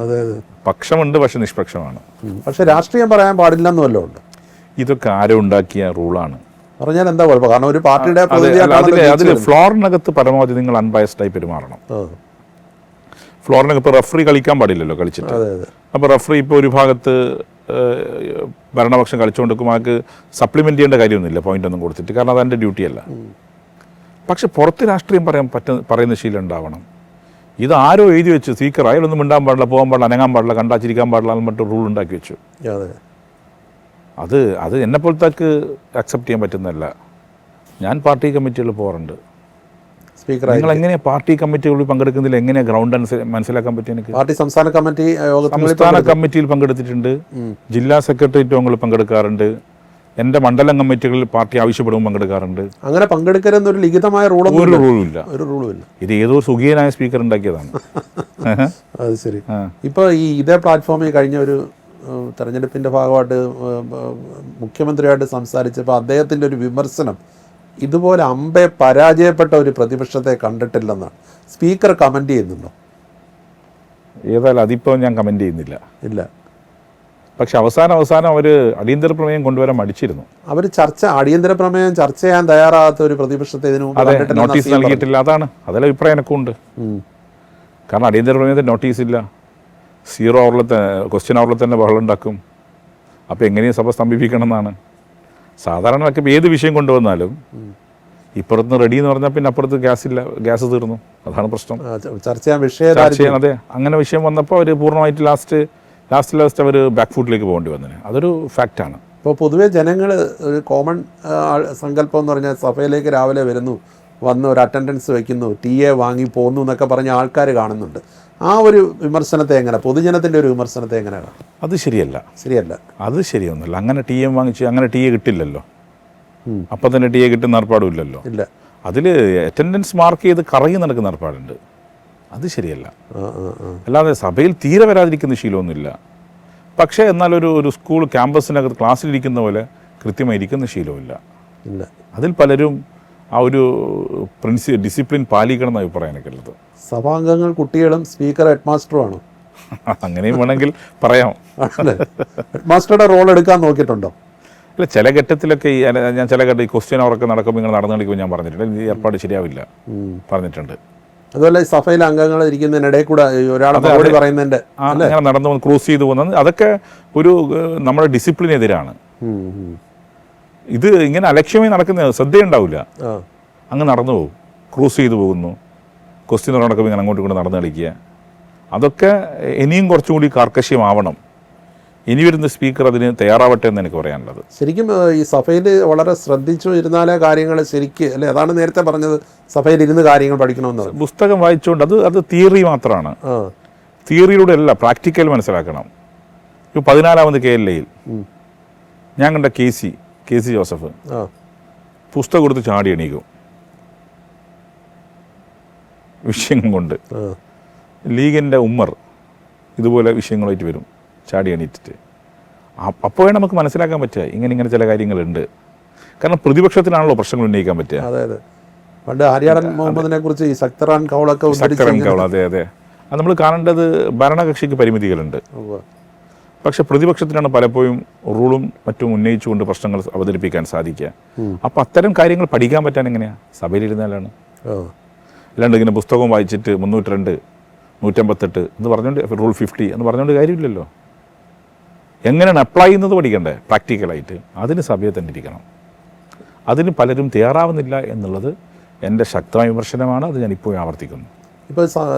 അതെ അതെ. പക്ഷമുണ്ട്, പക്ഷെ നിഷ്പക്ഷമാണ്. പക്ഷെ രാഷ്ട്രീയം പറയാൻ പാടില്ലെന്ന് വല്ലതും ഉണ്ട്? ഇതൊക്കെ ആരോ ഉണ്ടാക്കിയ റൂളാണ്. പറഞ്ഞാൽ എന്താ കുഴപ്പം? കാരണം ഒരു പാർട്ടിയുടെ അതിൽ ഫ്ലോറിനകത്ത് പരമാവധി നിങ്ങൾ അൺബയസ്ഡായി പെരുമാറണം. ഫ്ലോറിനകത്ത് ഇപ്പോൾ റഫറി കളിക്കാൻ പാടില്ലല്ലോ കളിച്ചിട്ട്. അപ്പോൾ റഫറി ഇപ്പോൾ ഒരു ഭാഗത്ത് ഭരണപക്ഷം കളിച്ചുകൊണ്ടിരിക്കും, ആൾക്ക് സപ്ലിമെൻ്റ് ചെയ്യേണ്ട കാര്യമൊന്നുമില്ല പോയിന്റ് ഒന്നും കൊടുത്തിട്ട്, കാരണം അതെൻ്റെ ഡ്യൂട്ടിയല്ല. പക്ഷെ പുറത്ത് രാഷ്ട്രീയം പറയുന്ന ശീലം ഉണ്ടാവണം. ഇത് ആരോ എഴുതി വെച്ചു, സ്പീക്കർ അയാളൊന്നും മിണ്ടാൻ പാടില്ല, പോകാൻ പാടില്ല, അനങ്ങാൻ പാടില്ല, കണ്ടാച്ചിരിക്കാൻ പാടില്ല എന്ന് പറഞ്ഞിട്ട് റൂൾ ഉണ്ടാക്കി വെച്ചു. അത് എന്നെപ്പോലത്തേക്ക് അക്സെപ്റ്റ് ചെയ്യാൻ പറ്റുന്നതല്ല. ഞാൻ പാർട്ടി കമ്മിറ്റികളിൽ പോകാറുണ്ട്. സ്പീക്കർ നിങ്ങൾ എങ്ങനെയാണ് പാർട്ടി കമ്മിറ്റികളിൽ പങ്കെടുക്കുന്നില്ല, എങ്ങനെയാണ് ഗ്രൗണ്ട് മനസ്സിലാക്കാൻ പറ്റും? എനിക്ക് പാർട്ടി സംസ്ഥാന കമ്മിറ്റിയിൽ പങ്കെടുത്തിട്ടുണ്ട്, ജില്ലാ സെക്രട്ടേറിയറ്റ് യോഗങ്ങളിൽ പങ്കെടുക്കാറുണ്ട്, എൻ്റെ മണ്ഡലം കമ്മിറ്റികളിൽ പാർട്ടി ആവശ്യപ്പെടുമ്പോൾ പങ്കെടുക്കാറുണ്ട്. അങ്ങനെ പങ്കെടുക്കരുതെന്നൊരു ലിഖിതമായ ഒരു റൂളും ഇല്ല. ഇത് ഏതോ സുഖിയനായ സ്പീക്കർ ഉണ്ടാക്കിയതാണ്. അത് ശരി. ഇപ്പോൾ ഇതേ പ്ലാറ്റ്ഫോമിൽ കഴിഞ്ഞ ഒരു തെരഞ്ഞെടുപ്പിൻ്റെ ഭാഗമായിട്ട് മുഖ്യമന്ത്രിയായിട്ട് സംസാരിച്ചപ്പോൾ അദ്ദേഹത്തിൻ്റെ ഒരു വിമർശനം, ഇതുപോലെ അമ്പെ പരാജയപ്പെട്ട ഒരു പ്രതിപക്ഷത്തെ കണ്ടിട്ടില്ലെന്നാണ്. സ്പീക്കർ കമൻറ്റ് ചെയ്യുന്നുണ്ടോ? ഏതായാലും അതിപ്പോൾ ഞാൻ കമൻറ്റ് ചെയ്യുന്നില്ല. ഇല്ല. പക്ഷെ അവസാനം അവർ അടിയന്തര പ്രമേയം കൊണ്ടുവരാൻ മടിച്ചിരുന്നു. അവർ അടിയന്തര പ്രമേയം ചർച്ച ചെയ്യാൻ തയ്യാറാകാത്ത ഒരു പ്രതിപക്ഷത്തെ നോട്ടീസ് നൽകിയിട്ടില്ല. അതിലെ അഭിപ്രായം എനിക്കുണ്ട്. കാരണം അടിയന്തര പ്രമേയത്തിന് നോട്ടീസില്ല, 0 അവറിൽ ക്വസ്റ്റ്യൻ അവറിൽ തന്നെ ബഹളം ഉണ്ടാക്കും. അപ്പോൾ എങ്ങനെയും സഭ സ്തംഭിപ്പിക്കണം എന്നാണ് സാധാരണ. ഏത് വിഷയം കൊണ്ടുവന്നാലും ഇപ്പുറത്ത് റെഡി എന്ന് പറഞ്ഞാൽ പിന്നെ അപ്പുറത്ത് ഗ്യാസ് തീർന്നു. അതാണ് പ്രശ്നം. ചർച്ച ചെയ്യാൻ അതെ, അങ്ങനെ വിഷയം വന്നപ്പോൾ അവർ പൂർണ്ണമായിട്ട് ലാസ്റ്റ് അവർ ബാക്ക് ഫുട്ടിലേക്ക് പോകേണ്ടി വന്നതിന് അതൊരു ഫാക്റ്റാണ്. ഇപ്പോൾ പൊതുവെ ജനങ്ങൾ ഒരു കോമൺ സങ്കല്പം എന്ന് പറഞ്ഞാൽ സഭയിലേക്ക് രാവിലെ വരുന്നു, വന്ന് ഒരു അറ്റൻഡൻസ് വയ്ക്കുന്നു, TA വാങ്ങി പോകുന്നു എന്നൊക്കെ പറഞ്ഞ ആൾക്കാർ കാണുന്നുണ്ട്. ആ ഒരു വിമർശനത്തെ എങ്ങനെ, പൊതുജനത്തിൻ്റെ ഒരു വിമർശനത്തെ എങ്ങനെ കാണും? അത് ശരിയല്ല. അത് ശരിയൊന്നുമല്ല. അങ്ങനെ TM വാങ്ങിച്ച് അങ്ങനെ TA കിട്ടില്ലല്ലോ. അപ്പം തന്നെ TA കിട്ടുന്ന ഏർപ്പാടും ഇല്ലല്ലോ. ഇല്ല. അതിൽ അറ്റൻഡൻസ് മാർക്ക് ചെയ്ത് കറങ്ങി നടക്കുന്ന ഏർപ്പാടുണ്ട്. അത് ശരിയല്ല. അല്ലാതെ സഭയിൽ തീരെ വരാതിരിക്കുന്ന ശീലമൊന്നുമില്ല. പക്ഷേ എന്നാൽ ഒരു സ്കൂൾ ക്യാമ്പസിനകത്ത് ക്ലാസ്സിലിരിക്കുന്ന പോലെ കൃത്യമായിരിക്കുന്ന ശീലമില്ല. അതിൽ പലരും ആ ഒരു ഡിസിപ്ലിൻ പാലിക്കണം എന്നാണ് അഭിപ്രായം ഉള്ളത്. സഭാംഗങ്ങൾ കുട്ടികളും സ്പീക്കർ ഹെഡ് മാസ്റ്ററും ആണോ? അങ്ങനെയും വേണമെങ്കിൽ പറയാം. ഹെഡ് മാസ്റ്ററുടെ റോൾ എടുക്കാൻ നോക്കിയിട്ടുണ്ടോ? അല്ല, ചില ഘട്ടത്തിലൊക്കെ ഞാൻ ഈ ക്വസ്റ്റ്യൻ അവർക്ക് നടക്കുമ്പോൾ ഇങ്ങനെ നടന്നു കളിക്കുമ്പോൾ ഞാൻ പറഞ്ഞിട്ടുണ്ട്, ഈ ഏർപ്പാട് ശരിയാവില്ല പറഞ്ഞിട്ടുണ്ട്. അതുപോലെ സഭയിലെ അംഗങ്ങൾ ഇരിക്കുന്നതിനിടയിൽ കൂടെ ഒരാളെ പറയുന്നതിൻ്റെ അങ്ങനെ നടന്നു ക്രോസ് ചെയ്തു പോകുന്നത് അതൊക്കെ ഒരു നമ്മുടെ ഡിസിപ്ലിനെതിരാണ്. ഇത് ഇങ്ങനെ അലക്ഷ്യമായി നടക്കുന്ന ശ്രദ്ധയുണ്ടാവില്ല, അങ്ങ് നടന്നു പോകും, ക്രോസ് ചെയ്തു പോകുന്നു, ക്വസ്റ്റ്യൻ നടക്കുമ്പോൾ ഇങ്ങനെ അങ്ങോട്ടും ഇങ്ങോട്ട് നടന്നു കളിക്കുക. അതൊക്കെ ഇനിയും കുറച്ചും കൂടി കാർക്കശ്യമാവണം. ഇനി വരുന്ന സ്പീക്കർ അതിന് തയ്യാറാവട്ടെ എന്ന് എനിക്ക് പറയാനുള്ളത്. ശരിക്കും ഈ സഭയിൽ വളരെ ശ്രദ്ധിച്ചു ഇരുന്നാലേ കാര്യങ്ങൾ ശരിക്ക് അല്ലേ? അതാണ് നേരത്തെ പറഞ്ഞത്, സഭയിൽ ഇരുന്ന് കാര്യങ്ങൾ പഠിക്കണമെന്ന്. പുസ്തകം വായിച്ചുകൊണ്ട് അത് തിയറി മാത്രമാണ്. തിയറിയിലൂടെ അല്ല, പ്രാക്ടിക്കൽ മനസ്സിലാക്കണം. ഇപ്പോൾ 14ാമത് KLAയിൽ ഞാൻ കണ്ട കെ സി ജോസഫ് പുസ്തകം കൊടുത്ത് ചാടി എണീക്കും വിഷയം കൊണ്ട്. ലീഗിൻ്റെ ഉമ്മർ ഇതുപോലെ വിഷയങ്ങളായിട്ട് വരും, ചാടി എണീറ്റിട്ട്. അപ്പോഴേ നമുക്ക് മനസ്സിലാക്കാൻ പറ്റുക ഇങ്ങനെ ചില കാര്യങ്ങളുണ്ട്. കാരണം പ്രതിപക്ഷത്തിനാണല്ലോ പ്രശ്നങ്ങൾ ഉന്നയിക്കാൻ പറ്റുക. അതെ. പണ്ട് ആര്യാടൻ മുഹമ്മദിനെ കുറിച്ച് ഈ സക്തറാൻ കൗളൊക്കെ അതെ അത് നമ്മൾ കാണേണ്ടത്. ഭരണകക്ഷിക്ക് പരിമിതികളുണ്ട്, പക്ഷെ പ്രതിപക്ഷത്തിനാണ് പലപ്പോഴും റൂളും മറ്റും ഉന്നയിച്ചുകൊണ്ട് പ്രശ്നങ്ങൾ അവതരിപ്പിക്കാൻ സാധിക്കുക. അപ്പം അത്തരം കാര്യങ്ങൾ പഠിക്കാൻ പറ്റാൻ എങ്ങനെയാണ്? സഭയിലിരുന്നാലാണ്. അല്ലാണ്ട് ഇങ്ങനെ പുസ്തകം വായിച്ചിട്ട് 302, 158 എന്ന് പറഞ്ഞുകൊണ്ട് റൂൾ 50 എന്ന് പറഞ്ഞുകൊണ്ട് കാര്യമില്ലല്ലോ. എങ്ങനെയാണ് അപ്ലൈ ചെയ്യുന്നത് പഠിക്കണ്ടേ പ്രാക്ടിക്കലായിട്ട്? അതിന് സഭയെ തന്നെ ഇരിക്കണം. അതിന് പലരും തയ്യാറാവുന്നില്ല എന്നുള്ളത് എൻ്റെ ശക്തമായ വിമർശനമാണ്. അത് ഞാൻ ഇപ്പോഴും ആവർത്തിക്കുന്നു. ഇപ്പോൾ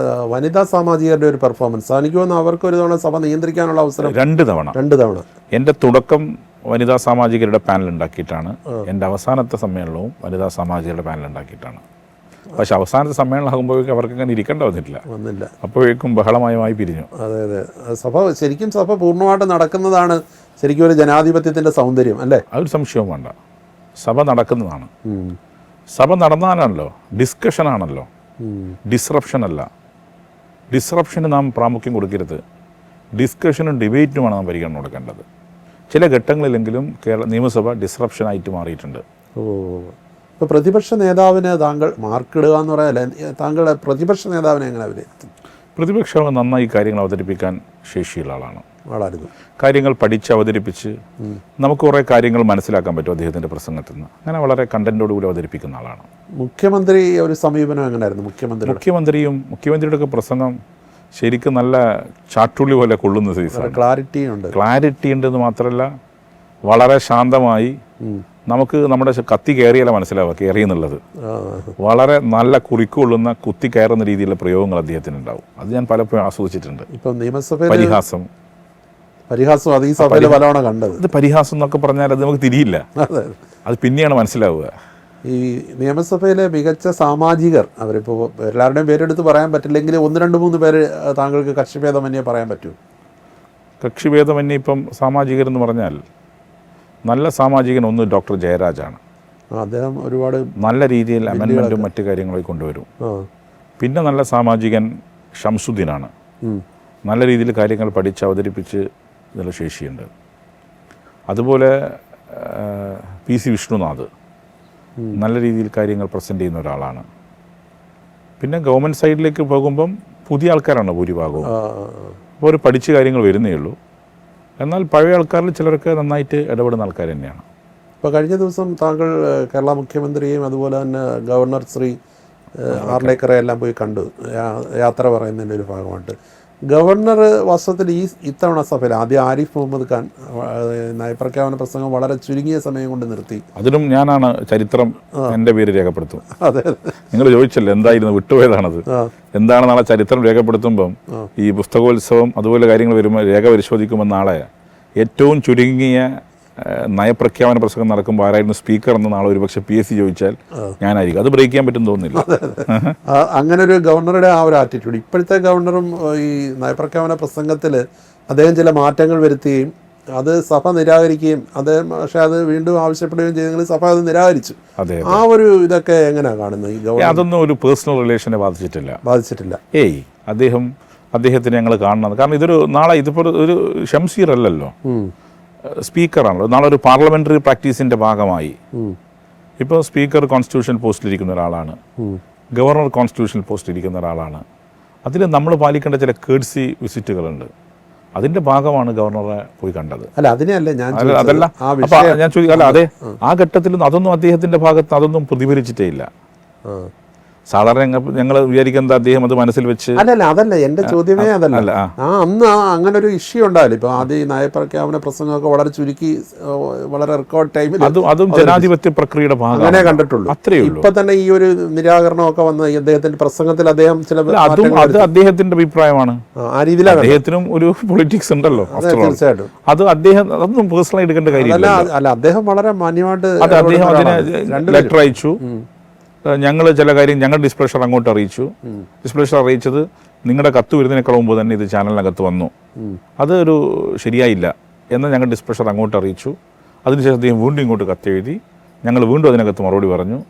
വനിതാ സാമാജികരുടെ ഒരു പെർഫോമൻസ് എനിക്ക് തോന്നുന്നു അവർക്കൊരു തവണ സഭ നിയന്ത്രിക്കാനുള്ള അവസരം 2 തവണ. എൻ്റെ തുടക്കം വനിതാ സാമാജികരുടെ പാനൽ ഉണ്ടാക്കിയിട്ടാണ്. എൻ്റെ അവസാനത്തെ സമ്മേളനവും വനിതാ സാമാജികരുടെ പാനൽ ഉണ്ടാക്കിയിട്ടാണ്. പക്ഷെ അവസാനത്തെ സമ്മേളനമാകുമ്പോഴേക്കും അവർക്ക് അങ്ങനെ ഇരിക്കേണ്ട വന്നില്ല. അപ്പോഴേക്കും ബഹളമായി പിരിഞ്ഞു. അതെ. സഭ പൂർണ്ണമായിട്ട് നടക്കുന്നതാണ് ശരിക്കും ഒരു ജനാധിപത്യത്തിൻ്റെ സൗന്ദര്യം അല്ലേ? അതൊരു സംശയവും വേണ്ട. സഭ നടക്കുന്നതാണ്. സഭ നടന്നാലാണല്ലോ, ഡിസ്കഷനാണല്ലോ, ഡിസ്റപ്ഷൻ അല്ല. ഡിസ്റപ്ഷന് നാം പ്രാമുഖ്യം കൊടുക്കരുത്. ഡിസ്കഷനും ഡിബേറ്റിനുമാണ് നാം പരിഗണന കൊടുക്കേണ്ടത്. ചില ഘട്ടങ്ങളിലെങ്കിലും നിയമസഭ ഡിസ്റപ്ഷനായിട്ട് മാറിയിട്ടുണ്ട്. ഇപ്പോൾ പ്രതിപക്ഷ നേതാവിന് താങ്കൾ മാർക്കിടുക എന്ന് പറയാനല്ല, താങ്കളുടെ പ്രതിപക്ഷ നേതാവിനെ എങ്ങനെ വിലയിരുത്തും? പ്രതിപക്ഷം നന്നായി കാര്യങ്ങൾ അവതരിപ്പിക്കാൻ ശേഷിയുള്ള ആളാണ്. ആളായിരുന്നു. കാര്യങ്ങൾ പഠിച്ച് അവതരിപ്പിച്ച് നമുക്ക് കുറേ കാര്യങ്ങൾ മനസ്സിലാക്കാൻ പറ്റും അദ്ദേഹത്തിൻ്റെ പ്രസംഗത്തിൽ നിന്ന്. അങ്ങനെ വളരെ കണ്ടൻറ്റോടുകൂടി അവതരിപ്പിക്കുന്ന ആളാണ്. മുഖ്യമന്ത്രി ഒരു സമീപനം എങ്ങനെയായിരുന്നു? മുഖ്യമന്ത്രിയുടെ ഒക്കെ പ്രസംഗം ശരിക്കും നല്ല ചാട്ടുള്ളി പോലെ കൊള്ളുന്ന സൈസാണ്. ക്ലാരിറ്റി ഉണ്ടെന്ന് മാത്രമല്ല, വളരെ ശാന്തമായി നമുക്ക് നമ്മുടെ കത്തി കയറിയല്ല മനസ്സിലാവുക കയറിയെന്നുള്ളത്. വളരെ നല്ല കുറിക്കൊള്ളുന്ന കുത്തി കയറുന്ന രീതിയിലുള്ള പ്രയോഗങ്ങൾ അദ്ദേഹത്തിന് ഉണ്ടാവും. അത് ഞാൻ പലപ്പോഴും ആസ്വദിച്ചിട്ടുണ്ട്. ഇപ്പം നിയമസഭയിൽ പരിഹാസം അത് ഈ സഭയിൽ പലവണ കണ്ടത്. ഇത് പരിഹാസം എന്നൊക്കെ പറഞ്ഞാൽ അത് നമുക്ക് തിരിയില്ല, അത് പിന്നെയാണ് മനസ്സിലാവുക. ഈ നിയമസഭയിലെ മികച്ച സാമാജികർ, അവരിപ്പോൾ എല്ലാവരുടെയും പേരെടുത്ത് പറയാൻ പറ്റില്ലെങ്കിൽ 1-2-3 പേര് താങ്കൾക്ക് കക്ഷിഭേദമന്യേ പറയാൻ പറ്റുമോ? കക്ഷിഭേദമന്യേ ഇപ്പം സാമാജികരെന്ന് പറഞ്ഞാൽ നല്ല സാമാജികൻ ഒന്ന് ഡോക്ടർ ജയരാജാണ്. അദ്ദേഹം ഒരുപാട് നല്ല രീതിയിൽ അമെൻമെൻറ്റും മറ്റു കാര്യങ്ങളൊക്കെ കൊണ്ടുവരും. പിന്നെ നല്ല സാമാജികൻ ഷംസുദ്ദീനാണ്. നല്ല രീതിയിൽ കാര്യങ്ങൾ പഠിച്ച് അവതരിപ്പിച്ച് ഇതിനുള്ള ശേഷിയുണ്ട്. അതുപോലെ PC വിഷ്ണുനാഥ് നല്ല രീതിയിൽ കാര്യങ്ങൾ പ്രസൻറ്റ് ചെയ്യുന്ന ഒരാളാണ്. പിന്നെ ഗവൺമെൻറ് സൈഡിലേക്ക് പോകുമ്പം പുതിയ ആൾക്കാരാണ് ഭൂരിഭാഗവും. അപ്പോൾ ഒരു പഠിച്ച കാര്യങ്ങൾ വരുന്നേ ഉള്ളൂ. എന്നാൽ പഴയ ആൾക്കാരിൽ ചിലരൊക്കെ നന്നായിട്ട് ഇടപെടുന്ന ആൾക്കാർ തന്നെയാണ്. ഇപ്പോൾ കഴിഞ്ഞ ദിവസം താങ്കൾ കേരള മുഖ്യമന്ത്രിയെയും അതുപോലെ തന്നെ ഗവർണർ ശ്രീ ആർലേക്കറെ എല്ലാം പോയി കണ്ടു, യാത്ര പറയുന്നതിൻ്റെ ഒരു ഭാഗമായിട്ട്. ഗവർണർ വാസ്തവത്തിൽ ഇത്തവണ സഭയിൽ ആദ്യം ആരിഫ് മുഹമ്മദ് ഖാൻ നയപ്രഖ്യാപന പ്രസംഗം വളരെ ചുരുങ്ങിയ സമയം കൊണ്ട് നിർത്തി. അതിനും ഞാനാണ് ചരിത്രം എൻ്റെ പേര് രേഖപ്പെടുത്തും. അതെ, നിങ്ങൾ ചോദിച്ചല്ലോ എന്തായിരുന്നു, വിട്ടുപോയതാണത്. എന്താണ് നാളെ ചരിത്രം രേഖപ്പെടുത്തുമ്പം ഈ പുസ്തകോത്സവം അതുപോലെ കാര്യങ്ങൾ വരുമ്പോൾ രേഖ പരിശോധിക്കുമ്പോൾ നാളെ ഏറ്റവും ചുരുങ്ങിയ നയപ്രഖ്യാപന പ്രസംഗം നടക്കുമ്പോൾ ആരായിരുന്നു സ്പീക്കർ എന്ന് നാളെ ഒരുപക്ഷെ PSC ചോദിച്ചാൽ ഞാനായിരിക്കും. അത് ബ്രേക്ക് ചെയ്യാൻ പറ്റും തോന്നുന്നില്ല. അങ്ങനെ ഒരു ഗവർണറുടെ ആ ഒരു ആറ്റിറ്റ്യൂഡ്. ഇപ്പോഴത്തെ ഗവർണറും ഈ നയപ്രഖ്യാപന പ്രസംഗത്തിൽ അദ്ദേഹം ചില മാറ്റങ്ങൾ വരുത്തുകയും അത് സഭ നിരാകരിക്കുകയും പക്ഷെ അത് വീണ്ടും ആവശ്യപ്പെടുകയും ചെയ്തെങ്കിൽ സഭ അത് നിരാകരിച്ചു. ആ ഒരു ഇതൊക്കെ എങ്ങനെയാണ് കാണുന്നത്? ഈ ഗവർണർ അതൊന്നും ഒരു പേഴ്സണൽ റിലേഷനെ ബാധിച്ചിട്ടില്ല. അദ്ദേഹത്തിന് ഞങ്ങൾ കാണുന്നത് കാരണം ഇതൊരു നാളെ ഇതിപ്പോൾ ഒരു ഷംസീർ അല്ലല്ലോ, സ്പീക്കറാണല്ലോ. നാളെ ഒരു പാർലമെന്ററി പ്രാക്ടീസിന്റെ ഭാഗമായി ഇപ്പോൾ സ്പീക്കർ കോൺസ്റ്റിറ്റ്യൂഷൻ പോസ്റ്റിലിരിക്കുന്ന ഒരാളാണ്, ഗവർണർ കോൺസ്റ്റിറ്റ്യൂഷണൽ പോസ്റ്റിലിരിക്കുന്ന ഒരാളാണ്. അതിൽ നമ്മൾ പാലിക്കേണ്ട ചില കേഴ്സി വിസിറ്റുകളുണ്ട്. അതിന്റെ ഭാഗമാണ് ഗവർണറെ പോയി കണ്ടത്. അതല്ല ഞാൻ ചോദിക്കാം, അതെ ആ ഘട്ടത്തിലും അതൊന്നും അദ്ദേഹത്തിന്റെ ഭാഗത്ത് അതൊന്നും പ്രതിഫലിച്ചിട്ടേ ഇല്ല. സാധാരണ ഞങ്ങൾ വിചാരിക്കുന്നത് അദ്ദേഹം അത് മനസ്സിൽ വെച്ച് അതല്ല എൻ്റെ ചോദ്യമേ അതല്ല. അന്ന് അങ്ങനെ ഒരു ഇഷ്യൂ ഉണ്ടാവില്ല. ഇപ്പൊ ആദ്യം നയപ്രഖ്യാപന പ്രസംഗമൊക്കെ വളരെ ചുരുക്കി വളരെ റെക്കോർഡ് ടൈമിൽ അതും ജനാധിപത്യ പ്രക്രിയയുടെ ഭാഗം അങ്ങനെ കണ്ടിട്ടുള്ളൂ. അത്രയേ ഉള്ളൂ. ഇപ്പൊ തന്നെ ഈ ഒരു നിരാകരണമൊക്കെ വന്ന അദ്ദേഹത്തിന്റെ പ്രസംഗത്തിൽ അദ്ദേഹം ചില അത് അദ്ദേഹത്തിന്റെ അഭിപ്രായമാണ്. ആ രീതിയിലാണ്. അദ്ദേഹത്തിനും ഒരു പൊളിറ്റിക്സ് ഉണ്ടല്ലോ. തീർച്ചയായിട്ടും അത് അദ്ദേഹം അതൊന്നും പേഴ്സണലായി എടുക്കേണ്ട കാര്യമില്ല. അല്ല, അദ്ദേഹം വളരെ മാന്യമായിട്ട് അദ്ദേഹം അതിന് ലെറ്റർ അയച്ചു. ഞങ്ങൾ ചില കാര്യം ഞങ്ങൾ ഡിസ്പ്ലേഷർ അങ്ങോട്ട് അറിയിച്ചു. ഡിസ്പ്ലേഷർ അറിയിച്ചത് നിങ്ങളുടെ കത്ത് വരുന്നതിനേക്കാൾ മുമ്പ് തന്നെ ഇത് ചാനലിനകത്ത് വന്നു, അതൊരു ശരിയായില്ല എന്ന് ഞങ്ങൾ ഡിസ്പ്ലേഷർ അങ്ങോട്ട് അറിയിച്ചു. അതിനുശേഷം അദ്ദേഹം വീണ്ടും ഇങ്ങോട്ട് കത്തെഴുതി, ഞങ്ങൾ വീണ്ടും അതിനകത്ത് മറുപടി പറഞ്ഞു.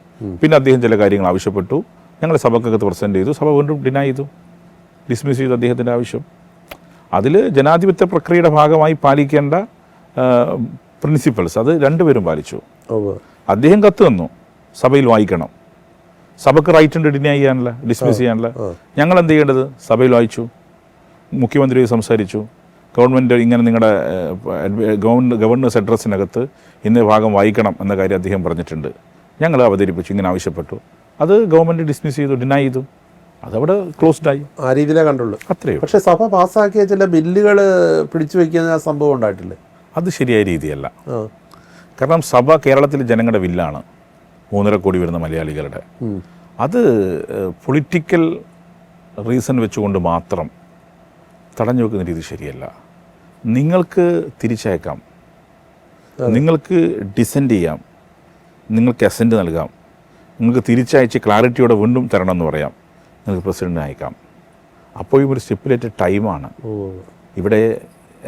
പിന്നെ അദ്ദേഹം ചില കാര്യങ്ങൾ ആവശ്യപ്പെട്ടു, ഞങ്ങൾ സഭക്കകത്ത് പ്രസൻറ്റ് ചെയ്തു. സഭ വീണ്ടും ഡിനൈ ചെയ്തു, ഡിസ്മിസ് ചെയ്തു അദ്ദേഹത്തിൻ്റെ ആവശ്യം. അതിൽ ജനാധിപത്യ പ്രക്രിയയുടെ ഭാഗമായി പാലിക്കേണ്ട പ്രിൻസിപ്പൾസ് അത് രണ്ടുപേരും പാലിച്ചു. അദ്ദേഹം കത്ത് തന്നു, സഭയിൽ വായിക്കണം. സഭക്ക് റൈറ്റ് ഉണ്ട് ഡിനൈ ചെയ്യാനല്ല, ഡിസ്മിസ് ചെയ്യാനല്ല. ഞങ്ങൾ എന്ത് ചെയ്യേണ്ടത്? സഭയിൽ വായിച്ചു, മുഖ്യമന്ത്രി സംസാരിച്ചു, ഗവൺമെൻറ് ഇങ്ങനെ നിങ്ങളുടെ ഗവർണേഴ്സ് അഡ്രസ്സിനകത്ത് ഇന്ന ഭാഗം വായിക്കണം എന്ന കാര്യം അദ്ദേഹം പറഞ്ഞിട്ടുണ്ട്, ഞങ്ങൾ അവതരിപ്പിച്ചു, ഇങ്ങനെ ആവശ്യപ്പെട്ടു. അത് ഗവൺമെൻറ് ഡിസ്മിസ് ചെയ്തു, ഡിനൈ ചെയ്തു. അതവിടെ ക്ലോസ്ഡായി. ആ രീതിയിലേ കണ്ടുള്ളൂ. അത്രയും. പക്ഷേ സഭ പാസ്സാക്കിയ ചില ബില്ലുകൾ പിടിച്ചു വയ്ക്കുന്ന സംഭവം ഉണ്ടായിട്ടില്ലേ? അത് ശരിയായ രീതിയല്ല. കാരണം സഭ കേരളത്തിലെ ജനങ്ങളുടെ വില്ലാണ്, 3.5 കോടി വരുന്ന മലയാളികളുടെ. അത് പൊളിറ്റിക്കൽ റീസൺ വെച്ചുകൊണ്ട് മാത്രം തടഞ്ഞു വെക്കുന്ന രീതി ശരിയല്ല. നിങ്ങൾക്ക് തിരിച്ചയക്കാം, നിങ്ങൾക്ക് ഡിസെൻഡ് ചെയ്യാം, നിങ്ങൾക്ക് അസെൻറ്റ് നൽകാം, നിങ്ങൾക്ക് തിരിച്ചയച്ച് ക്ലാരിറ്റിയോടെ വീണ്ടും തരണമെന്ന് പറയാം, നിങ്ങൾക്ക് പ്രസിഡന്റിന് അയക്കാം. അപ്പോഴും ഒരു സ്റ്റിപ്പുലേറ്റഡ് ടൈമാണ്. ഇവിടെ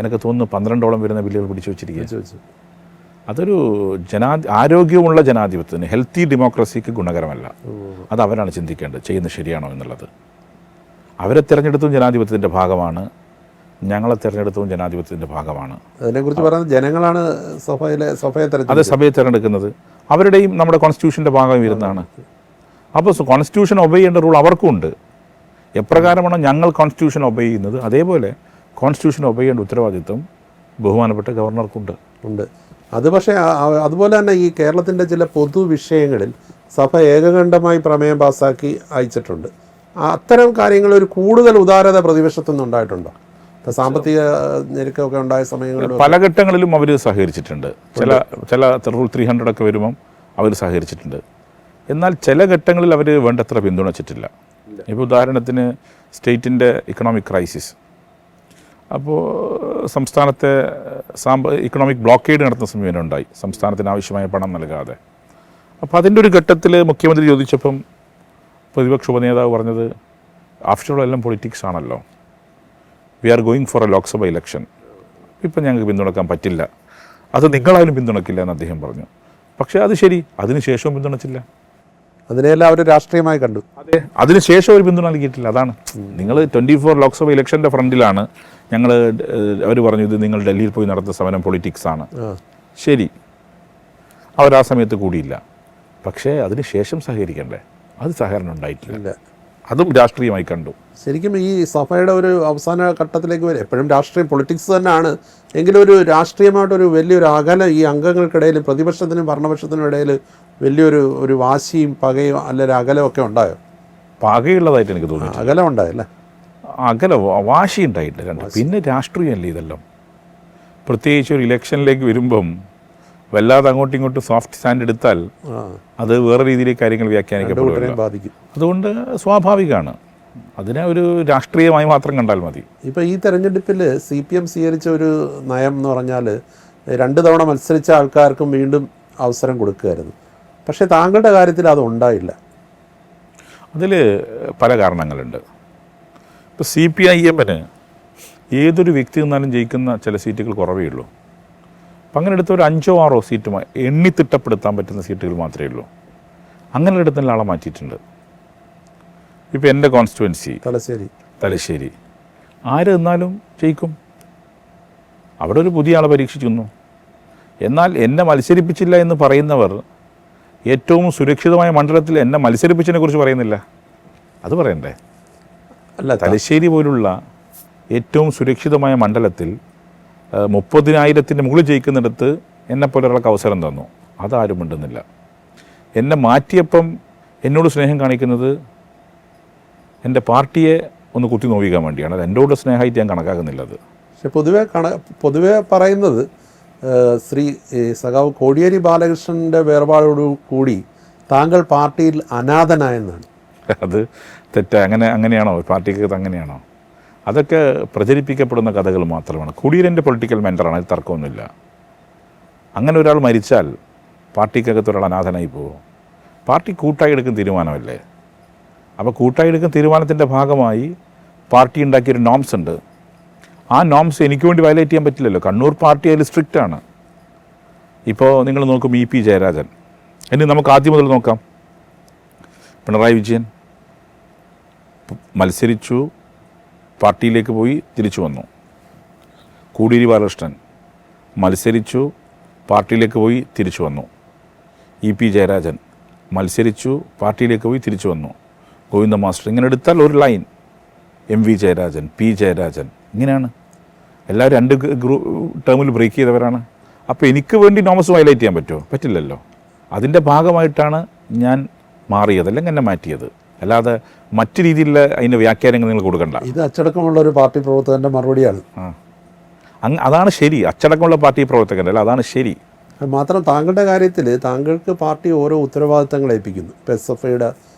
എനിക്ക് തോന്നുന്നു 12ഓളം വരുന്ന ബില്ലുകൾ പിടിച്ചു വെച്ചിരിക്കുക. അതൊരു ആരോഗ്യമുള്ള ജനാധിപത്യത്തിന്, ഹെൽത്തി ഡെമോക്രസിക്ക് ഗുണകരമല്ല. അത് അവരാണ് ചിന്തിക്കേണ്ടത്, ചെയ്യുന്നത് ശരിയാണോ എന്നുള്ളത്. അവരെ തിരഞ്ഞെടുത്തും ജനാധിപത്യത്തിൻ്റെ ഭാഗമാണ്, ഞങ്ങളെ തിരഞ്ഞെടുത്തതും ജനാധിപത്യത്തിൻ്റെ ഭാഗമാണ്. അതിനെക്കുറിച്ച് പറയുന്നത് ജനങ്ങളാണ് സഭയെ തിരഞ്ഞെടുക്കുന്നത്. അവരുടെയും നമ്മുടെ കോൺസ്റ്റിറ്റ്യൂഷൻ്റെ ഭാഗമായി വരുന്നതാണ്. അപ്പോൾ കോൺസ്റ്റിറ്റ്യൂഷൻ ഒബേ ചെയ്യേണ്ട റൂൾ അവർക്കും ഉണ്ട്. എപ്രകാരമാണോ ഞങ്ങൾ കോൺസ്റ്റിറ്റ്യൂഷൻ ഒബേ ചെയ്യുന്നത്, അതേപോലെ കോൺസ്റ്റിറ്റ്യൂഷൻ ഒബേ ചെയ്യേണ്ട ഉത്തരവാദിത്വം ബഹുമാനപ്പെട്ട ഗവർണർക്കുണ്ട്. ഉണ്ട്. അത് പക്ഷേ അതുപോലെ തന്നെ ഈ കേരളത്തിൻ്റെ ചില പൊതുവിഷയങ്ങളിൽ സഭ ഏകകണ്ഠമായി പ്രമേയം പാസ്സാക്കി അയച്ചിട്ടുണ്ട്. അത്തരം കാര്യങ്ങൾ ഒരു കൂടുതൽ ഉദാരത പ്രതിപക്ഷത്തുനിന്ന് ഉണ്ടായിട്ടുണ്ടോ? ഇപ്പോൾ സാമ്പത്തിക ഞെരുക്കമൊക്കെ ഉണ്ടായ സമയങ്ങളിൽ പല ഘട്ടങ്ങളിലും അവർ സഹകരിച്ചിട്ടുണ്ട്. ചില റൂൾ 300 ഒക്കെ വരുമ്പം അവർ സഹകരിച്ചിട്ടുണ്ട്. എന്നാൽ ചില ഘട്ടങ്ങളിൽ അവർ വേണ്ടത്ര പിന്തുണച്ചിട്ടില്ല. ഇപ്പോൾ ഉദാഹരണത്തിന് സ്റ്റേറ്റിൻ്റെ ഇക്കണോമിക് ക്രൈസിസ്, അപ്പോൾ സംസ്ഥാനത്തെ ഇക്കണോമിക് ബ്ലോക്കേഡ് നടത്തുന്ന സമീപനം ഉണ്ടായി, സംസ്ഥാനത്തിന് ആവശ്യമായ പണം നൽകാതെ. അപ്പോൾ അതിൻ്റെ ഒരു ഘട്ടത്തിൽ മുഖ്യമന്ത്രി ചോദിച്ചപ്പം പ്രതിപക്ഷ ഉപനേതാവ് പറഞ്ഞത്, ആഫ്റ്റർ ഓൾ എല്ലാം പൊളിറ്റിക്സ് ആണല്ലോ, we are going for a Lok Sabha election, ഇപ്പം ഞങ്ങൾക്ക് പിന്തുണക്കാൻ പറ്റില്ല, അത് നിങ്ങളായാലും പിന്തുണക്കില്ല എന്ന് അദ്ദേഹം പറഞ്ഞു. പക്ഷേ അത് ശരി, അതിനുശേഷവും പിന്തുണച്ചില്ല. അതിനെല്ലാം അവർ രാഷ്ട്രീയമായി കണ്ടു. അതെ, അതിനുശേഷം അവർ പിന്തുണ നൽകിയിട്ടില്ല. അതാണ് നിങ്ങൾ 24 ലോക്സഭ ഇലക്ഷൻ്റെ ഫ്രണ്ടിലാണ് ഞങ്ങൾ, അവർ പറഞ്ഞു ഇത് നിങ്ങൾ ഡൽഹിയിൽ പോയി നടത്തുന്ന സമരം പൊളിറ്റിക്സ് ആണ്. ശരി, അവർ ആ സമയത്ത് കൂടിയില്ല. പക്ഷേ അതിന് ശേഷം സഹകരിക്കണ്ടേ? അത് സഹകരണം ഉണ്ടായിട്ടില്ല, അതും രാഷ്ട്രീയമായി കണ്ടു. ശരിക്കും ഈ സഭയുടെ ഒരു അവസാന ഘട്ടത്തിലേക്ക് വരും, എപ്പോഴും രാഷ്ട്രീയം പൊളിറ്റിക്സ് തന്നെയാണ് എങ്കിലും ഒരു രാഷ്ട്രീയമായിട്ടൊരു വലിയൊരു അകലം ഈ അംഗങ്ങൾക്കിടയിൽ, പ്രതിപക്ഷത്തിനും ഭരണപക്ഷത്തിനും ഇടയിൽ വലിയൊരു വാശിയും പകയും അല്ലെങ്കിൽ അകലമൊക്കെ ഉണ്ടായോ? പകയുള്ളതായിട്ട് എനിക്ക് തോന്നുന്നു. അകലം ഉണ്ടായല്ലേ? വാശി ഉണ്ടായിട്ട് കണ്ടു. പിന്നെ രാഷ്ട്രീയമല്ലേ ഇതെല്ലാം. പ്രത്യേകിച്ച് ഒരു ഇലക്ഷനിലേക്ക് വരുമ്പം വല്ലാതെ അങ്ങോട്ടും ഇങ്ങോട്ടും സോഫ്റ്റ് സ്റ്റാൻഡ് എടുത്താൽ അത് വേറെ രീതിയിലേക്ക് കാര്യങ്ങൾ വ്യാഖ്യാനിക്കപ്പെടും. അതുകൊണ്ട് സ്വാഭാവികമാണ്, അതിനെ ഒരു രാഷ്ട്രീയമായി മാത്രം കണ്ടാൽ മതി. ഇപ്പോൾ ഈ തെരഞ്ഞെടുപ്പിൽ CPM സ്വീകരിച്ച ഒരു നയം എന്ന് പറഞ്ഞാൽ 2 തവണ മത്സരിച്ച ആൾക്കാർക്കും വീണ്ടും അവസരം കൊടുക്കുകയായിരുന്നു. പക്ഷേ താങ്കളുടെ കാര്യത്തിൽ അത് ഉണ്ടായില്ല. അതിൽ പല കാരണങ്ങളുണ്ട്. ഇപ്പോൾ CPIMന് ഏതൊരു വ്യക്തി നിന്നാലും ജയിക്കുന്ന ചില സീറ്റുകൾ കുറവേ ഉള്ളൂ. അപ്പം അങ്ങനെ എടുത്ത ഒരു 5 or 6 സീറ്റുമായി എണ്ണിത്തിട്ടപ്പെടുത്താൻ പറ്റുന്ന സീറ്റുകൾ മാത്രമേ ഉള്ളൂ. അങ്ങനെ എടുത്തുള്ള ആളെ മാറ്റിയിട്ടുണ്ട്. ഇപ്പോൾ എൻ്റെ കോൺസ്റ്റിറ്റ്യുവൻസി തലശ്ശേരി ആര് നിന്നാലും ജയിക്കും. അവിടെ ഒരു പുതിയ ആളെ പരീക്ഷിക്കുന്നു. എന്നാൽ എന്നെ മത്സരിപ്പിച്ചില്ല എന്ന് പറയുന്നവർ ഏറ്റവും സുരക്ഷിതമായ മണ്ഡലത്തിൽ എന്നെ മത്സരിപ്പിച്ചതിനെ കുറിച്ച് പറയുന്നില്ല. അത് പറയണ്ടേ? അല്ല, തലശ്ശേരി പോലുള്ള ഏറ്റവും സുരക്ഷിതമായ മണ്ഡലത്തിൽ 30,000-ന് മുകളിൽ ജയിക്കുന്നിടത്ത് എന്നെപ്പോലെ ഒരാൾക്ക് അവസരം തന്നു, അതാരും മിണ്ടുന്നില്ല. എന്നെ മാറ്റിയപ്പം എന്നോട് സ്നേഹം കാണിക്കുന്നത് എൻ്റെ പാർട്ടിയെ ഒന്ന് കുത്തി നോവിക്കാൻ വേണ്ടിയാണ്. അത് എന്നോട് സ്നേഹമായിട്ട് ഞാൻ കണക്കാക്കുന്നില്ല. അത് പക്ഷെ പൊതുവെ പറയുന്നത് ശ്രീ സഖാവ് കോടിയേരി ബാലകൃഷ്ണൻ്റെ വേർപാടോടു കൂടി താങ്കൾ പാർട്ടിയിൽ അനാഥനായെന്നാണ്. അത് തെറ്റ. അങ്ങനെയാണോ പാർട്ടിക്ക്? അങ്ങനെയാണോ? അതൊക്കെ പ്രചരിപ്പിക്കപ്പെടുന്ന കഥകൾ മാത്രമാണ്. കോടിയേരിൻ്റെ പൊളിറ്റിക്കൽ മെൻറ്ററാണ്, അത് തർക്കമൊന്നുമില്ല. അങ്ങനെ ഒരാൾ മരിച്ചാൽ പാർട്ടിക്കകത്ത് ഒരാൾ അനാഥനായി പോകും. പാർട്ടി കൂട്ടായി എടുക്കുന്ന തീരുമാനമല്ലേ? അപ്പോൾ കൂട്ടായി എടുക്കുന്ന തീരുമാനത്തിൻ്റെ ഭാഗമായി പാർട്ടി ഉണ്ടാക്കിയൊരു നോംസ് ഉണ്ട്. ആ നോംസ് എനിക്ക് വേണ്ടി വയലേറ്റ് ചെയ്യാൻ പറ്റില്ലല്ലോ. കണ്ണൂർ പാർട്ടി അതിൽ സ്ട്രിക്റ്റാണ്. ഇപ്പോൾ നിങ്ങൾ നോക്കും EP ജയരാജൻ. ഇനി നമുക്ക് ആദ്യം മുതൽ നോക്കാം. പിണറായി വിജയൻ മത്സരിച്ചു, പാർട്ടിയിലേക്ക് പോയി, തിരിച്ചു വന്നു. കോടിയേരി ബാലകൃഷ്ണൻ മത്സരിച്ചു, പാർട്ടിയിലേക്ക് പോയി, തിരിച്ചു വന്നു. EP ജയരാജൻ മത്സരിച്ചു, പാർട്ടിയിലേക്ക് പോയി, തിരിച്ചു വന്നു. ഗോവിന്ദ മാസ്റ്റർ. ഇങ്ങനെ എടുത്താൽ ഒരു line. MV Jayarajan, P Jayarajan, ഇങ്ങനെയാണ്. എല്ലാവരും 2 ടേമിൽ ബ്രേക്ക് ചെയ്തവരാണ്. അപ്പോൾ എനിക്ക് വേണ്ടി നോമസ് ഹൈലൈറ്റ് ചെയ്യാൻ പറ്റുമോ? പറ്റില്ലല്ലോ. അതിൻ്റെ ഭാഗമായിട്ടാണ് ഞാൻ മാറിയത്, അല്ലെങ്കിൽ എന്നെ മാറ്റിയത്. അല്ലാതെ മറ്റു രീതിയിലുള്ള അതിൻ്റെ വ്യാഖ്യാനങ്ങൾ നിങ്ങൾ കൊടുക്കണ്ട. ഇത് അച്ചടക്കമുള്ള ഒരു പാർട്ടി പ്രവർത്തകൻ്റെ മറുപടിയാണ്. അതാണ് ശരി. അച്ചടക്കമുള്ള പാർട്ടി പ്രവർത്തകൻ്റെ അല്ല, അതാണ് ശരി. മാത്രം താങ്കളുടെ കാര്യത്തിൽ താങ്കൾക്ക് പാർട്ടി ഓരോ ഉത്തരവാദിത്തങ്ങൾ ഏൽപ്പിക്കുന്നു. ഇപ്പോൾ SFIയുടെ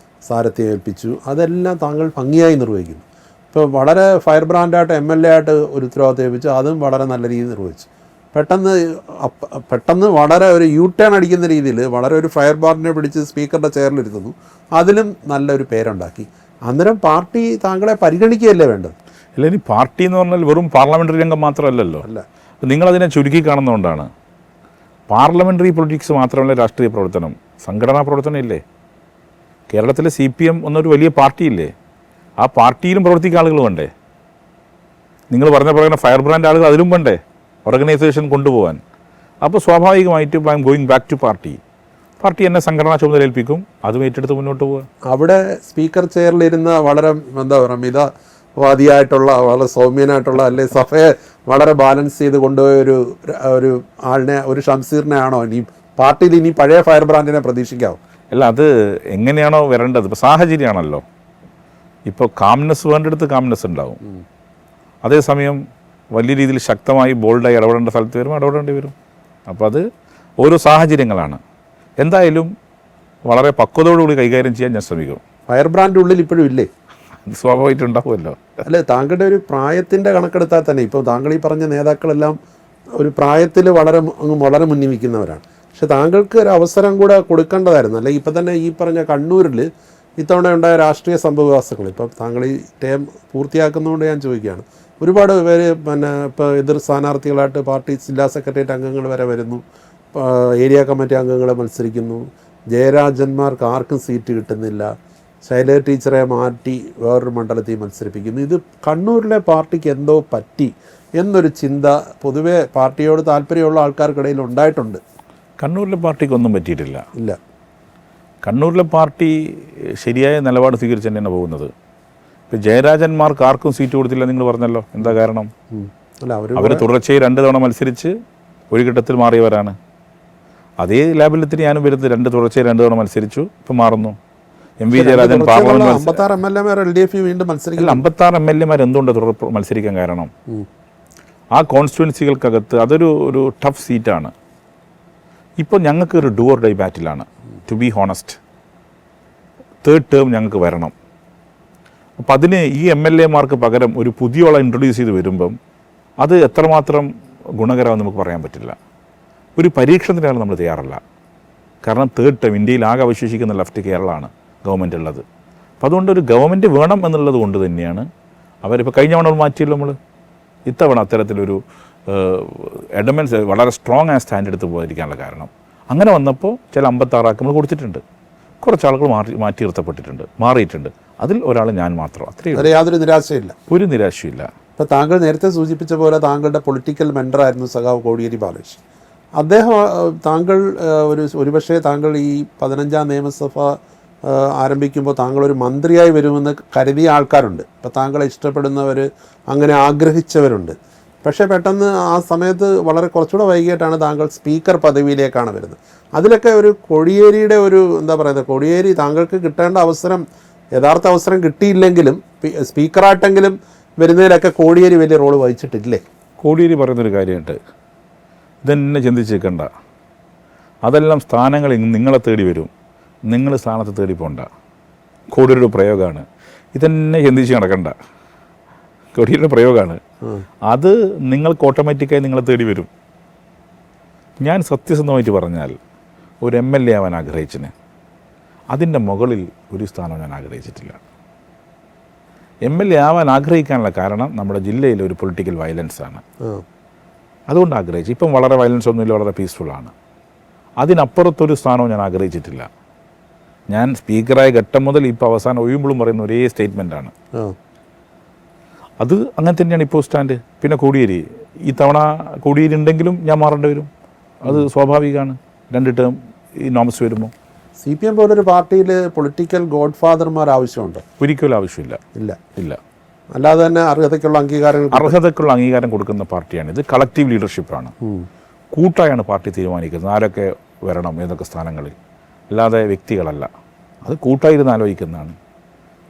സാരഥ്യം ഏൽപ്പിച്ചു, അതെല്ലാം താങ്കൾ ഭംഗിയായി നിർവഹിക്കുന്നു. ഇപ്പോൾ വളരെ ഫയർ ബ്രാൻഡായിട്ട് MLA ആയിട്ട് ഒരു ഉത്തരവാദിത്തം ഏൽപ്പിച്ചു, അതും വളരെ നല്ല രീതിയിൽ നിർവഹിച്ചു. പെട്ടെന്ന് വളരെ ഒരു U-ടേൺ അടിക്കുന്ന രീതിയിൽ വളരെ ഒരു ഫയർ ബ്രാൻഡിനെ പിടിച്ച് സ്പീക്കറുടെ ചെയറിലിരുത്തുന്നു, അതിലും നല്ലൊരു പേരുണ്ടാക്കി. അന്നേരം പാർട്ടി താങ്കളെ പരിഗണിക്കുകയല്ലേ വേണ്ടത്? അല്ല, ഇനി പാർട്ടി എന്ന് പറഞ്ഞാൽ വെറും പാർലമെൻ്ററി രംഗം മാത്രമല്ലല്ലോ. അല്ല, നിങ്ങളതിനെ ചുരുക്കി കാണുന്നതുകൊണ്ടാണ്. പാർലമെൻ്ററി പൊളിറ്റിക്സ് മാത്രമല്ല രാഷ്ട്രീയ പ്രവർത്തനം, സംഘടനാ പ്രവർത്തനം ഇല്ലേ? കേരളത്തിലെ CPM എന്നൊരു വലിയ പാർട്ടിയില്ലേ? ആ പാർട്ടിയിലും പ്രവർത്തിക്കുന്ന ആളുകൾ വേണ്ടേ? നിങ്ങൾ പറഞ്ഞ പറയുന്ന ഫയർ ബ്രാൻഡ് ആളുകൾ അതിലും വേണ്ടേ ഓർഗനൈസേഷൻ കൊണ്ടുപോകാൻ? അപ്പോൾ സ്വാഭാവികമായിട്ടും I am going back to party. Party എന്നെ സംഘടനാ ചുമതല ഏൽപ്പിക്കും, അതും ഏറ്റെടുത്ത് മുന്നോട്ട് പോവുക. അവിടെ സ്പീക്കർ ചെയറിലിരുന്ന വളരെ എന്താ പറയുക മിതവാദിയായിട്ടുള്ള വളരെ സൗമ്യനായിട്ടുള്ള അല്ലെ സഭയെ വളരെ ബാലൻസ് ചെയ്ത് കൊണ്ടുപോയ ഒരു ആളിനെ, ഒരു ഷംസീറിനെയാണോ ഇനി പാർട്ടിയിൽ ഇനി പഴയ ഫയർ ബ്രാൻഡിനെ പ്രതീക്ഷിക്കാവും? അല്ല, അത് എങ്ങനെയാണോ വരേണ്ടത്, ഇപ്പോൾ സാഹചര്യമാണല്ലോ. ഇപ്പോൾ കാംനെസ് വേണ്ടെടുത്ത് കാംനെസ് ഉണ്ടാവും, അതേസമയം വലിയ രീതിയിൽ ശക്തമായി ബോൾഡായി ഇടപെടേണ്ട സ്ഥലത്ത് വരുമ്പോൾ ഇടപെടേണ്ടി വരും. അപ്പോൾ അത് ഓരോ സാഹചര്യങ്ങളാണ്. എന്തായാലും വളരെ പക്വതയോടുകൂടി കൈകാര്യം ചെയ്യാൻ ഞാൻ ശ്രമിക്കും. ഫയർ ബ്രാൻഡ് ഉള്ളിൽ ഇപ്പോഴും ഇല്ലേ? സ്വാഭാവികമായിട്ടും ഉണ്ടാവുമല്ലോ. അല്ലെ, താങ്കളുടെ ഒരു പ്രായത്തിൻ്റെ കണക്കെടുത്താൽ തന്നെ ഇപ്പോൾ താങ്കൾ ഈ പറഞ്ഞ നേതാക്കളെല്ലാം ഒരു പ്രായത്തിൽ വളരെ മുന്നിൽ നിൽക്കുന്നവരാണ്. പക്ഷെ താങ്കൾക്ക് ഒരു അവസരം കൂടെ കൊടുക്കേണ്ടതായിരുന്നു. അല്ലെങ്കിൽ ഇപ്പം തന്നെ ഈ പറഞ്ഞ കണ്ണൂരിൽ ഇത്തവണ ഉണ്ടായ രാഷ്ട്രീയ സംഭവവികാസങ്ങൾ, ഇപ്പം താങ്കൾ ഈ ടേം പൂർത്തിയാക്കുന്നതുകൊണ്ട് ഞാൻ ചോദിക്കുകയാണ്, ഒരുപാട് പേര് ഇപ്പോൾ എതിർ സ്ഥാനാർത്ഥികളായിട്ട് പാർട്ടി ജില്ലാ സെക്രട്ടേറിയറ്റ് അംഗങ്ങൾ വരെ വരുന്നു, ഏരിയ കമ്മിറ്റി അംഗങ്ങൾ മത്സരിക്കുന്നു, ജയരാജന്മാർക്ക് ആർക്കും സീറ്റ് കിട്ടുന്നില്ല, ശൈലജ ടീച്ചറെ മാറ്റി വേറൊരു മണ്ഡലത്തിൽ മത്സരിപ്പിക്കുന്നു. ഇത് കണ്ണൂരിലെ പാർട്ടിക്ക് എന്തോ പറ്റി എന്നൊരു ചിന്ത പൊതുവെ പാർട്ടിയോട് താല്പര്യമുള്ള ആൾക്കാർക്കിടയിൽ ഉണ്ടായിട്ടുണ്ട്. കണ്ണൂരിലെ പാർട്ടിക്കൊന്നും പറ്റിയിട്ടില്ല. ഇല്ല, കണ്ണൂരിലെ പാർട്ടി ശരിയായ നിലപാട് സ്വീകരിച്ച് തന്നെയാണ് പോകുന്നത്. ഇപ്പോൾ ജയരാജന്മാർക്ക് ആർക്കും സീറ്റ് കൊടുത്തില്ല നിങ്ങൾ പറഞ്ഞല്ലോ, എന്താ കാരണം? അല്ല, അവർ തുടർച്ചയായി 2 തവണ മത്സരിച്ച് ഒരു ഘട്ടത്തിൽ മാറിയവരാണ്. അതേ ലാബിലത്തിന് ഞാനും വരുന്നത് 2 തുടർച്ചയായി 2 തവണ മത്സരിച്ചു, ഇപ്പം മാറുന്നു. എം വി ജയരാജൻ പാർലമെന്റ് 56 MLA-മാർ LDF വീണ്ടും മത്സരിക്കില്ല. 56 MLA-മാർ എന്തുകൊണ്ട് മത്സരിക്കാൻ കാരണം? ആ കോൺസ്റ്റിറ്റ്യുവൻസികൾക്കകത്ത് അതൊരു ടഫ് സീറ്റാണ്. ഇപ്പോൾ ഞങ്ങൾക്ക് ഒരു ഡു ഓർ ഡൈ ബാറ്റിലാണ്. To be honest, 3rd term ഞങ്ങൾക്ക് വരണം. അപ്പം അതിന് ഈ MLA-മാർക്ക് പകരം ഒരു പുതിയ ആളെ ഇൻട്രൊഡ്യൂസ് ചെയ്ത് വരുമ്പം അത് എത്രമാത്രം ഗുണകരമാണെന്ന് നമുക്ക് പറയാൻ പറ്റില്ല. ഒരു പരീക്ഷണത്തിനാണ് നമ്മൾ തയ്യാറല്ല. കാരണം 3rd ടേം ഇന്ത്യയിൽ ആകെ അവശേഷിക്കുന്ന ലെഫ്റ്റ് കേരളമാണ് ഗവൺമെൻറ് ഉള്ളത്. അപ്പോൾ അതുകൊണ്ട് ഒരു ഗവൺമെൻറ് വേണം എന്നുള്ളത് കൊണ്ട് തന്നെയാണ് അവരിപ്പോൾ കഴിഞ്ഞ തവണ മാറ്റിയല്ലോ നമ്മൾ. ഇത്തവണ അത്തരത്തിലൊരു എഡമെൻസ് വളരെ സ്ട്രോങ് ആയ സ്റ്റാൻഡ് എടുത്ത് പോയിരിക്കാനുള്ള കാരണം. അങ്ങനെ വന്നപ്പോൾ ചില 56 നമ്മൾ കൊടുത്തിട്ടുണ്ട്. കുറച്ച് ആളുകൾ മാറ്റി നിർത്തപ്പെട്ടിട്ടുണ്ട്, മാറിയിട്ടുണ്ട്. അതിൽ ഒരാൾ ഞാൻ മാത്രം. അത്രയും യാതൊരു നിരാശയില്ല, ഒരു നിരാശയില്ല. ഇപ്പോൾ താങ്കൾ നേരത്തെ സൂചിപ്പിച്ച പോലെ താങ്കളുടെ പൊളിറ്റിക്കൽ മെൻറ്ററായിരുന്നു സഖാവ് കോടിയേരി ബാലകൃഷ്ണൻ. അദ്ദേഹം ഒരുപക്ഷെ താങ്കൾ ഈ 15ാം നിയമസഭ ആരംഭിക്കുമ്പോൾ താങ്കളൊരു മന്ത്രിയായി വരുമെന്ന് കരുതിയ ആൾക്കാരുണ്ട്. ഇപ്പോൾ താങ്കളെ ഇഷ്ടപ്പെടുന്നവർ, അങ്ങനെ ആഗ്രഹിച്ചവരുണ്ട്. പക്ഷേ പെട്ടെന്ന് ആ സമയത്ത് വളരെ കുറച്ചുകൂടെ വൈകിട്ടാണ് താങ്കൾ സ്പീക്കർ പദവിയിലേക്കാണ് വരുന്നത്. അതിലൊക്കെ ഒരു കോടിയേരിയുടെ ഒരു എന്താ പറയുന്നത്, കോടിയേരി താങ്കൾക്ക് കിട്ടേണ്ട അവസരം, യഥാർത്ഥ അവസരം കിട്ടിയില്ലെങ്കിലും സ്പീക്കറായിട്ടെങ്കിലും വരുന്നതിലൊക്കെ കോടിയേരി വലിയ റോള് വഹിച്ചിട്ടില്ലേ? കോടിയേരി പറയുന്നൊരു കാര്യമുണ്ട്, ഇതെന്നെ ചിന്തിച്ചേക്കണ്ട, അതെല്ലാം സ്ഥാനങ്ങൾ നിങ്ങളെ തേടി വരും, നിങ്ങൾ സ്ഥാനത്ത് തേടി പോണ്ട. കോടിയേരിയുടെ പ്രയോഗമാണ്, ഇതെന്നെ ചിന്തിച്ച് നടക്കണ്ട. കോടിയേരിയുടെ പ്രയോഗമാണ് അത്. നിങ്ങൾക്ക് ഓട്ടോമാറ്റിക്കായി നിങ്ങളെ തേടി വരും. ഞാൻ സത്യസന്ധമായിട്ട് പറഞ്ഞാൽ ഒരു MLA ആവാൻ ആഗ്രഹിച്ചിന്, അതിൻ്റെ മുകളിൽ ഒരു സ്ഥാനം ഞാൻ ആഗ്രഹിച്ചിട്ടില്ല. MLA ആവാൻ ആഗ്രഹിക്കാനുള്ള കാരണം നമ്മുടെ ജില്ലയിലെ ഒരു പൊളിറ്റിക്കൽ വയലൻസാണ്. അതുകൊണ്ട് ആഗ്രഹിച്ചു. ഇപ്പം വളരെ വയലൻസ് ഒന്നുമില്ല, വളരെ പീസ്ഫുള്ളാണ്. അതിനപ്പുറത്തൊരു സ്ഥാനവും ഞാൻ ആഗ്രഹിച്ചിട്ടില്ല. ഞാൻ സ്പീക്കറായ ഘട്ടം മുതൽ ഇപ്പോൾ അവസാനം ഒഴിയുമ്പോഴും പറയുന്ന ഒരേ സ്റ്റേറ്റ്മെൻറ്റാണ്. അത് അങ്ങനെ തന്നെയാണ് ഇപ്പോൾ സ്റ്റാൻഡ്. പിന്നെ കോടിയേരി, ഈ തവണ കോടിയേരി ഉണ്ടെങ്കിലും ഞാൻ മാറേണ്ടി വരും, അത് സ്വാഭാവികമാണ്. 2 ടേം ഈ നോംസ് വരുമ്പോൾ. CPM പോലൊരു പാർട്ടിയിൽ പൊളിറ്റിക്കൽ ഗോഡ് ഫാദർമാർ ആവശ്യമുണ്ട്? ഒരിക്കലും ആവശ്യമില്ല. ഇല്ല. അല്ലാതെ തന്നെ അർഹതയ്ക്കുള്ള അംഗീകാരം കൊടുക്കുന്ന പാർട്ടിയാണ് ഇത്. കളക്റ്റീവ് ലീഡർഷിപ്പാണ്. കൂട്ടായാണ് പാർട്ടി തീരുമാനിക്കുന്നത് ആരൊക്കെ വരണം ഏതൊക്കെ സ്ഥാനങ്ങളിൽ, അല്ലാതെ വ്യക്തികളല്ല. അത് കൂട്ടായിരുന്ന് ആലോചിക്കുന്നതാണ്.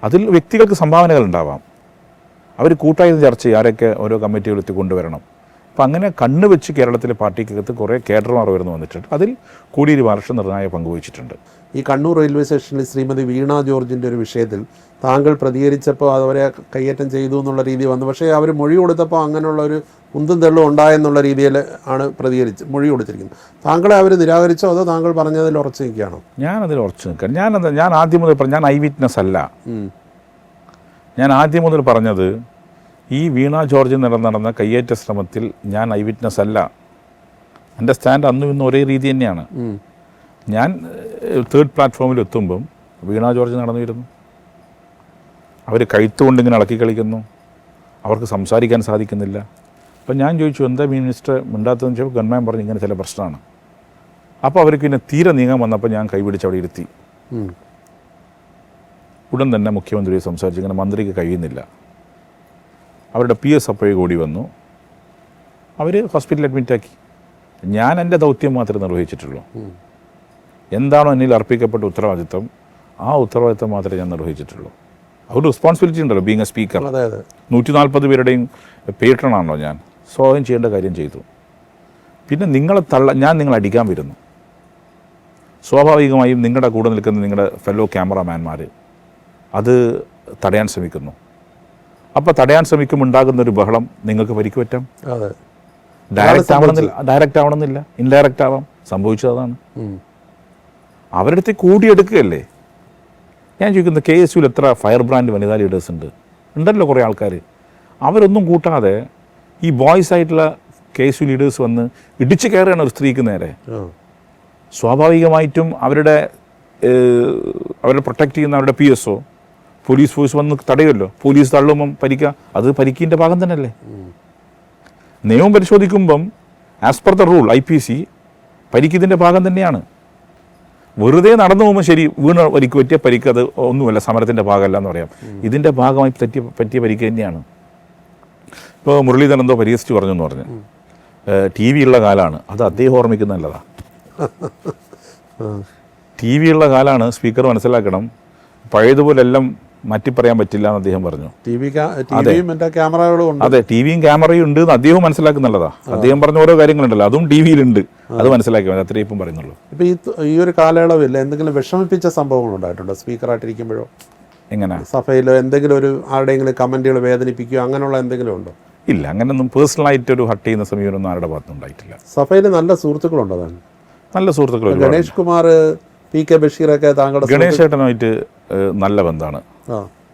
അതിൽ വ്യക്തികൾക്ക് സംഭാവനകൾ ഉണ്ടാവാം, അവർ കൂട്ടായിരുന്ന് ചർച്ച ചെയ്യും ആരൊക്കെ ഓരോ കമ്മിറ്റികളെത്തി കൊണ്ടുവരണം. അപ്പം അങ്ങനെ കണ്ണ് വെച്ച് കേരളത്തിലെ പാർട്ടിക്കകത്ത് കുറേ കേഡർമാർ ഉയർന്നു വന്നിട്ടുണ്ട്. അതിൽ കോടിയേരി ബാലകൃഷ്ണൻ നിർണായക പങ്കുവച്ചിട്ടുണ്ട്. ഈ കണ്ണൂർ റെയിൽവേ സ്റ്റേഷനിൽ ശ്രീമതി വീണ ജോർജിൻ്റെ ഒരു വിഷയത്തിൽ താങ്കൾ പ്രതികരിച്ചപ്പോൾ അവരെ കയ്യേറ്റം ചെയ്തു എന്നുള്ള രീതി വന്നു. പക്ഷേ അവർ മൊഴി കൊടുത്തപ്പോൾ അങ്ങനെയുള്ള ഒരു ഉന്തും തെള്ളും ഉണ്ടായെന്നുള്ള രീതിയിൽ ആണ് മൊഴി കൊടുത്തിരിക്കുന്നത്. താങ്കളെ അവർ നിരാകരിച്ചോ അതോ താങ്കൾ പറഞ്ഞതിൽ ഉറച്ചു നിൽക്കുകയാണോ? ഞാനതിൽ ഉറച്ചു നിൽക്കാം. ഞാൻ ആദ്യം മുതൽ പറഞ്ഞു, ഞാൻ ഐ വിറ്റ്നസ് അല്ല. ഞാൻ ആദ്യം മുതൽ പറഞ്ഞത് ഈ വീണ ജോർജ് നടന്ന കയ്യേറ്റ ശ്രമത്തിൽ ഞാൻ ഐ വിറ്റ്നസ് അല്ല. എൻ്റെ സ്റ്റാൻഡ് അന്നും ഇന്നും ഒരേ രീതി തന്നെയാണ്. ഞാൻ 3rd പ്ലാറ്റ്ഫോമിൽ എത്തുമ്പം വീണ ജോർജ് നടന്നു വരുന്നു. അവർ കഴുത്തുകൊണ്ട് ഇങ്ങനെ ഇളക്കി കളിക്കുന്നു, അവർക്ക് സംസാരിക്കാൻ സാധിക്കുന്നില്ല. അപ്പം ഞാൻ ചോദിച്ചു, എന്താ മിനിസ്റ്റർ മിണ്ടാത്തതെന്ന് ചോദിച്ചപ്പോൾ ഗവൺമെൻറ് പറഞ്ഞു ഇങ്ങനെ ചില പ്രശ്നമാണ്. അപ്പോൾ അവർക്ക് പിന്നെ തീരെ നീങ്ങാൻ വന്നപ്പോൾ ഞാൻ കൈപിടിച്ച് അവിടെ ഇരുത്തി. ഉടൻ തന്നെ മുഖ്യമന്ത്രിയെ സംസാരിച്ച് ഇങ്ങനെ മന്ത്രിക്ക് കഴിയുന്നില്ല. അവരുടെ PS അപ്പോഴേ കൂടി വന്നു. അവർ ഹോസ്പിറ്റലിൽ അഡ്മിറ്റാക്കി. ഞാൻ എൻ്റെ ദൗത്യം മാത്രമേ നിർവഹിച്ചിട്ടുള്ളൂ. എന്താണോ എന്നിൽ അർപ്പിക്കപ്പെട്ട ഉത്തരവാദിത്വം, ആ ഉത്തരവാദിത്വം മാത്രമേ ഞാൻ നിർവഹിച്ചിട്ടുള്ളൂ. അവരുടെ റെസ്പോൺസിബിലിറ്റി ഉണ്ടല്ലോ, ബീങ് എ സ്പീക്കർ. 140 പേരുടെയും പേട്രണാണല്ലോ ഞാൻ. സ്വയം ചെയ്യേണ്ട കാര്യം ചെയ്തു. പിന്നെ ഞാൻ നിങ്ങളെ അടിക്കാൻ വരുന്നു. സ്വാഭാവികമായും നിങ്ങളുടെ കൂടെ നിൽക്കുന്ന നിങ്ങളുടെ ഫെല്ലോ ക്യാമറാമാൻമാർ അത് തടയാൻ ശ്രമിക്കുന്നു. അപ്പോൾ തടയാൻ ശ്രമിക്കുമ്പോൾ ഉണ്ടാകുന്നൊരു ബഹളം നിങ്ങൾക്ക് പരിക്ക് പറ്റാം. ഡയറക്റ്റ് ആവണമെന്നില്ല, ഇൻഡയറക്റ്റ് ആവാം. സംഭവിച്ചതാണ്. അവരുടെ അടുത്ത് കൂടിയെടുക്കുകയല്ലേ. ഞാൻ ചോദിക്കുന്നത്, KSUവിൽ എത്ര ഫയർ ബ്രാൻഡ് വനിതാ ലീഡേഴ്സ് ഉണ്ടല്ലോ കുറേ ആൾക്കാർ. അവരൊന്നും കൂട്ടാതെ ഈ ബോയ്സ് ആയിട്ടുള്ള KSU ലീഡേഴ്സ് വന്ന് ഇടിച്ചു കയറുകയാണ് ഒരു സ്ത്രീക്ക് നേരെ. സ്വാഭാവികമായിട്ടും അവരെ പ്രൊട്ടക്റ്റ് ചെയ്യുന്ന അവരുടെ PSO, പോലീസ് ഫോഴ്സ് വന്ന് തടയുമല്ലോ. പോലീസ് തള്ളുമ്പം അത് പരിക്കിൻ്റെ ഭാഗം തന്നെയല്ലേ. നിയമം പരിശോധിക്കുമ്പം as per the rule IPC പരിക്കിതിൻ്റെ ഭാഗം തന്നെയാണ്. വെറുതെ നടന്നു പോകുമ്പോൾ ശരി, പരിക്ക് പറ്റിയ പരിക്ക് അത് ഒന്നുമല്ല, സമരത്തിൻ്റെ ഭാഗമല്ല എന്ന് പറയാം. ഇതിൻ്റെ ഭാഗമായി പറ്റിയ പരിക്ക് തന്നെയാണ്. ഇപ്പോൾ മുരളീധരൻ എന്തോ പരിഹസിച്ച് പറഞ്ഞെന്ന് പറഞ്ഞ് TV ഉള്ള കാലമാണ്. അത് അദ്ദേഹം ഓർമ്മിക്കുന്ന നല്ലതാണ്. TV ഉള്ള കാലമാണ്. സ്പീക്കർ മനസ്സിലാക്കണം. പഴയതുപോലെ എല്ലാം മാറ്റിപ്പറയാൻ പറ്റില്ല എന്ന് അദ്ദേഹം പറഞ്ഞു. അതെ, TVയും ക്യാമറയും ഉണ്ട് എന്ന് അദ്ദേഹം മനസ്സിലാക്കുന്നുള്ളതാ. അദ്ദേഹം പറഞ്ഞ ഓരോ കാര്യങ്ങളുണ്ടല്ലോ, അതും TV-യിലുണ്ട്. അത് മനസ്സിലാക്കി മതി. അത്രയും ഇപ്പം പറയുന്നുള്ളൂ. ഇപ്പം ഈ ഒരു കാലയളവിൽ എന്തെങ്കിലും വിഷമിപ്പിച്ച സംഭവങ്ങൾ ഉണ്ടായിട്ടുണ്ടോ സ്പീക്കറായിട്ടിരിക്കുമ്പോഴോ? എങ്ങനെ സഭയിൽ എന്തെങ്കിലും ആരുടെയെങ്കിലും കമന്റുകൾ വേദനിപ്പിക്കുകയോ അങ്ങനെയുള്ള എന്തെങ്കിലും ഉണ്ടോ? ഇല്ല, അങ്ങനെയൊന്നും പേഴ്സണലായിട്ടൊരു ഹട്ട് ചെയ്യുന്ന സമീപനമൊന്നും ആരുടെ ഭാഗത്തും ഉണ്ടായിട്ടില്ല. സഭയിൽ നല്ല സുഹൃത്തുക്കളുണ്ടോ? അതാണ് നല്ല സുഹൃത്തുക്കൾ. ഗണേഷ് കുമാർ, PK ബഷീറൊക്കെ താങ്കളുടെ ഗണേഷ് ഏട്ടനുമായിട്ട് നല്ല ബന്ധമാണ്.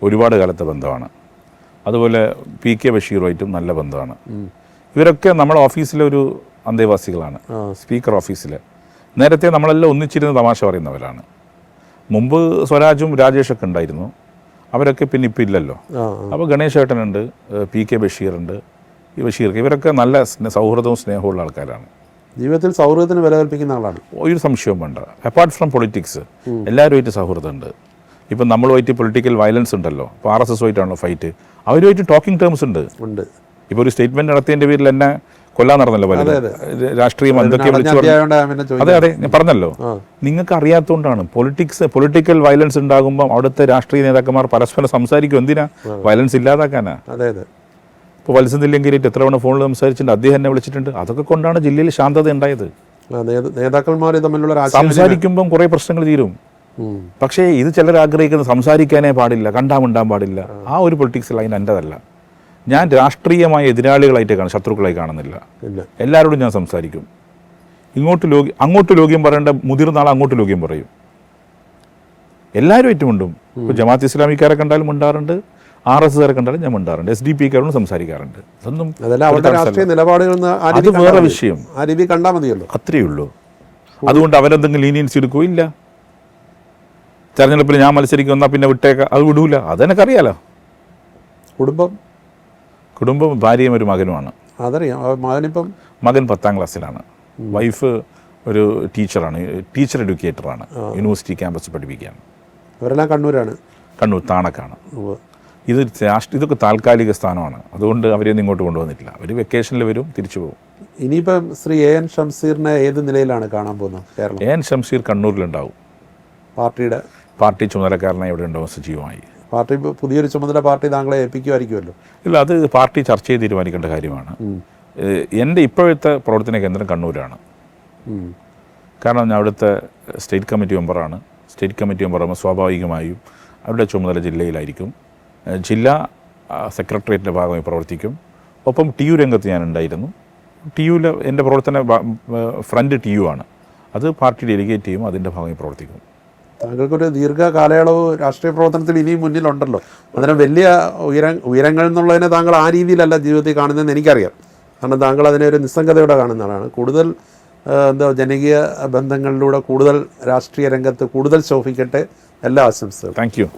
ഒരുപാട് കാലത്തെ ബന്ധമാണ്. അതുപോലെ PK ബഷീറുമായിട്ടും നല്ല ബന്ധമാണ്. ഇവരൊക്കെ നമ്മുടെ ഓഫീസിലെ ഒരു അന്തേവാസികളാണ്. സ്പീക്കർ ഓഫീസിൽ നേരത്തെ നമ്മളെല്ലാം ഒന്നിച്ചിരുന്ന് തമാശ പറയുന്നവരാണ്. മുമ്പ് സ്വരാജും രാജേഷൊക്കെ ഉണ്ടായിരുന്നു. അവരൊക്കെ പിന്നെ ഇപ്പം ഇല്ലല്ലോ. അപ്പോൾ ഗണേഷ് ഏട്ടനുണ്ട്, PK ബഷീറുണ്ട്, ഈ ബഷീർക്ക്. ഇവരൊക്കെ നല്ല സൗഹൃദവും സ്നേഹമുള്ള ആൾക്കാരാണ്. ജീവിതത്തിൽ സൗഹൃദത്തിന് വില കൽപ്പിക്കുന്ന ആളാണ്. ഒരു സംശയവും വേണ്ട. അപ്പാർട്ട് ഫ്രം പൊളിറ്റിക്സ് എല്ലാവരുമായിട്ട് സൗഹൃദമുണ്ട്. ഇപ്പം നമ്മളുമായിട്ട് പൊളിറ്റിക്കൽ വയലൻസ് ഉണ്ടല്ലോ. ഇപ്പോൾ RSSുമായിട്ടാണല്ലോ ഫൈറ്റ്. അവരുമായിട്ട് ടോക്കിംഗ് ടേംസ് ഉണ്ട്. ഇപ്പോൾ ഒരു സ്റ്റേറ്റ്മെൻറ്റ് നടത്തിയതിൻ്റെ പേരിൽ എന്നെ കൊല്ലാൻ നടന്നല്ലോ പലരും. രാഷ്ട്രീയം എന്തൊക്കെ വിളിച്ചു പറഞ്ഞു. അതെ, ഞാൻ പറഞ്ഞല്ലോ. നിങ്ങൾക്ക് അറിയാത്തതുകൊണ്ടാണ്. പൊളിറ്റിക്കൽ വയലൻസ് ഉണ്ടാകുമ്പോൾ അവിടുത്തെ രാഷ്ട്രീയ നേതാക്കന്മാർ പരസ്പരം സംസാരിക്കും. എന്തിനാ? വയലൻസ് ഇല്ലാതാക്കാനാ. ഇപ്പോൾ വത്സന്തില്ലെങ്കിലേക്ക് എത്ര തവണ ഫോണിൽ സംസാരിച്ചിട്ടുണ്ട്. അദ്ദേഹം എന്നെ വിളിച്ചിട്ടുണ്ട്. അതൊക്കെ കൊണ്ടാണ് ജില്ലയിൽ ശാന്തത ഉണ്ടായത്. നേതാക്കന്മാർ തമ്മിലുള്ള സംസാരിക്കുമ്പം കുറേ പ്രശ്നങ്ങൾ തീരും. പക്ഷേ ഇത് ചിലർ ആഗ്രഹിക്കുന്നത് സംസാരിക്കാനേ പാടില്ല, കണ്ടാമുണ്ടാൻ പാടില്ല. ആ ഒരു പൊളിറ്റിക്സ് ലൈൻ എൻ്റെതല്ല. ഞാൻ രാഷ്ട്രീയമായ എതിരാളികളായിട്ട് ശത്രുക്കളായി കാണുന്നില്ല. എല്ലാവരോടും ഞാൻ സംസാരിക്കും. അങ്ങോട്ട് ലോക്യം പറയേണ്ട മുതിർന്ന ആൾ അങ്ങോട്ട് ലോക്യം പറയും. എല്ലാവരും ഏറ്റുമുണ്ടും. ഇപ്പോൾ ജമാഅത്ത് ഇസ്ലാമിക്കാരെ കണ്ടാലും മിണ്ടാറുണ്ട്, RSസുകാരെ കണ്ടാലും ഞാൻ മിണ്ടാറുണ്ട്, SDP-ക്കാരോടും സംസാരിക്കാറുണ്ട്. അതൊന്നും അത് വേറെ വിഷയം. അത്രയേ ഉള്ളൂ. അതുകൊണ്ട് അവരെന്തെങ്കിലും ലീനിയൻസി എടുക്കുകയോ ഇല്ല. തെരഞ്ഞെടുപ്പിൽ ഞാൻ മത്സരിക്കും എന്നാൽ പിന്നെ വിട്ടേക്കാം, അത് വിടൂല. അതെനിക്കറിയാലോ. കുടുംബം ഭാര്യയും ഒരു മകനുമാണ്. മകൻ 10ാം ക്ലാസ്സിലാണ്. വൈഫ് ഒരു ടീച്ചറാണ്, ടീച്ചർ എഡ്യൂക്കേറ്ററാണ്. യൂണിവേഴ്സിറ്റി ക്യാമ്പസ് പഠിപ്പിക്കുകയാണ്. കണ്ണൂർ താണക്കാണ്. ഇതൊക്കെ താൽക്കാലിക സ്ഥാനമാണ്. അതുകൊണ്ട് അവരെയൊന്നും ഇങ്ങോട്ട് കൊണ്ടുവന്നിട്ടില്ല. അവർ വെക്കേഷനിൽ വരും, തിരിച്ചു പോകും. ഇനിയിപ്പം ശ്രീ AN ഷംസീറിനെ ഏത് നിലയിലാണ് കാണാൻ പോകുന്നത്? AN ഷംസീർ കണ്ണൂരിലുണ്ടാവും. പാർട്ടി ചുമതലക്കാരനായി ഇവിടെ ഉണ്ടാവും സജീവമായി. പാർട്ടി പുതിയൊരു ചുമതല പാർട്ടി താങ്കളെ ഏൽപ്പിക്കുമായിരിക്കുമല്ലോ? ഇല്ല, അത് പാർട്ടി ചർച്ച ചെയ്ത് തീരുമാനിക്കേണ്ട കാര്യമാണ്. എൻ്റെ ഇപ്പോഴത്തെ പ്രവർത്തന കേന്ദ്രം കണ്ണൂരാണ്. കാരണം ഞാൻ അവിടുത്തെ സ്റ്റേറ്റ് കമ്മിറ്റി മെമ്പറാണ്. സ്റ്റേറ്റ് കമ്മിറ്റി മെമ്പറാകുമ്പോൾ സ്വാഭാവികമായും അവരുടെ ചുമതല ജില്ലയിലായിരിക്കും. ജില്ലാ സെക്രട്ടേറിയറ്റിൻ്റെ ഭാഗമായി പ്രവർത്തിക്കും. ഒപ്പം TU രംഗത്ത് ഞാനുണ്ടായിരുന്നു. TUവിൽ എൻ്റെ പ്രവർത്തന ഫ്രണ്ട് TU ആണ്. അത് പാർട്ടി ഡെലിഗേറ്റ് ചെയ്യും, അതിൻ്റെ ഭാഗമായി പ്രവർത്തിക്കും. താങ്കൾക്കൊരു ദീർഘകാലയളവ് രാഷ്ട്രീയ പ്രവർത്തനത്തിൽ ഇനിയും മുന്നിലുണ്ടല്ലോ. അതിന് വലിയ ഉയരങ്ങൾ എന്നുള്ളതിനെ താങ്കൾ ആ രീതിയിലല്ല ജീവിതത്തിൽ കാണുന്നതെന്ന് എനിക്കറിയാം. കാരണം താങ്കൾ അതിനെ ഒരു നിസ്സംഗതയോടെ കാണുന്ന ആളാണ്. കൂടുതൽ ജനകീയ ബന്ധങ്ങളിലൂടെ കൂടുതൽ രാഷ്ട്രീയ രംഗത്ത് കൂടുതൽ ശോഭിക്കട്ടെ. എല്ലാ ആശംസകളും. Thank you.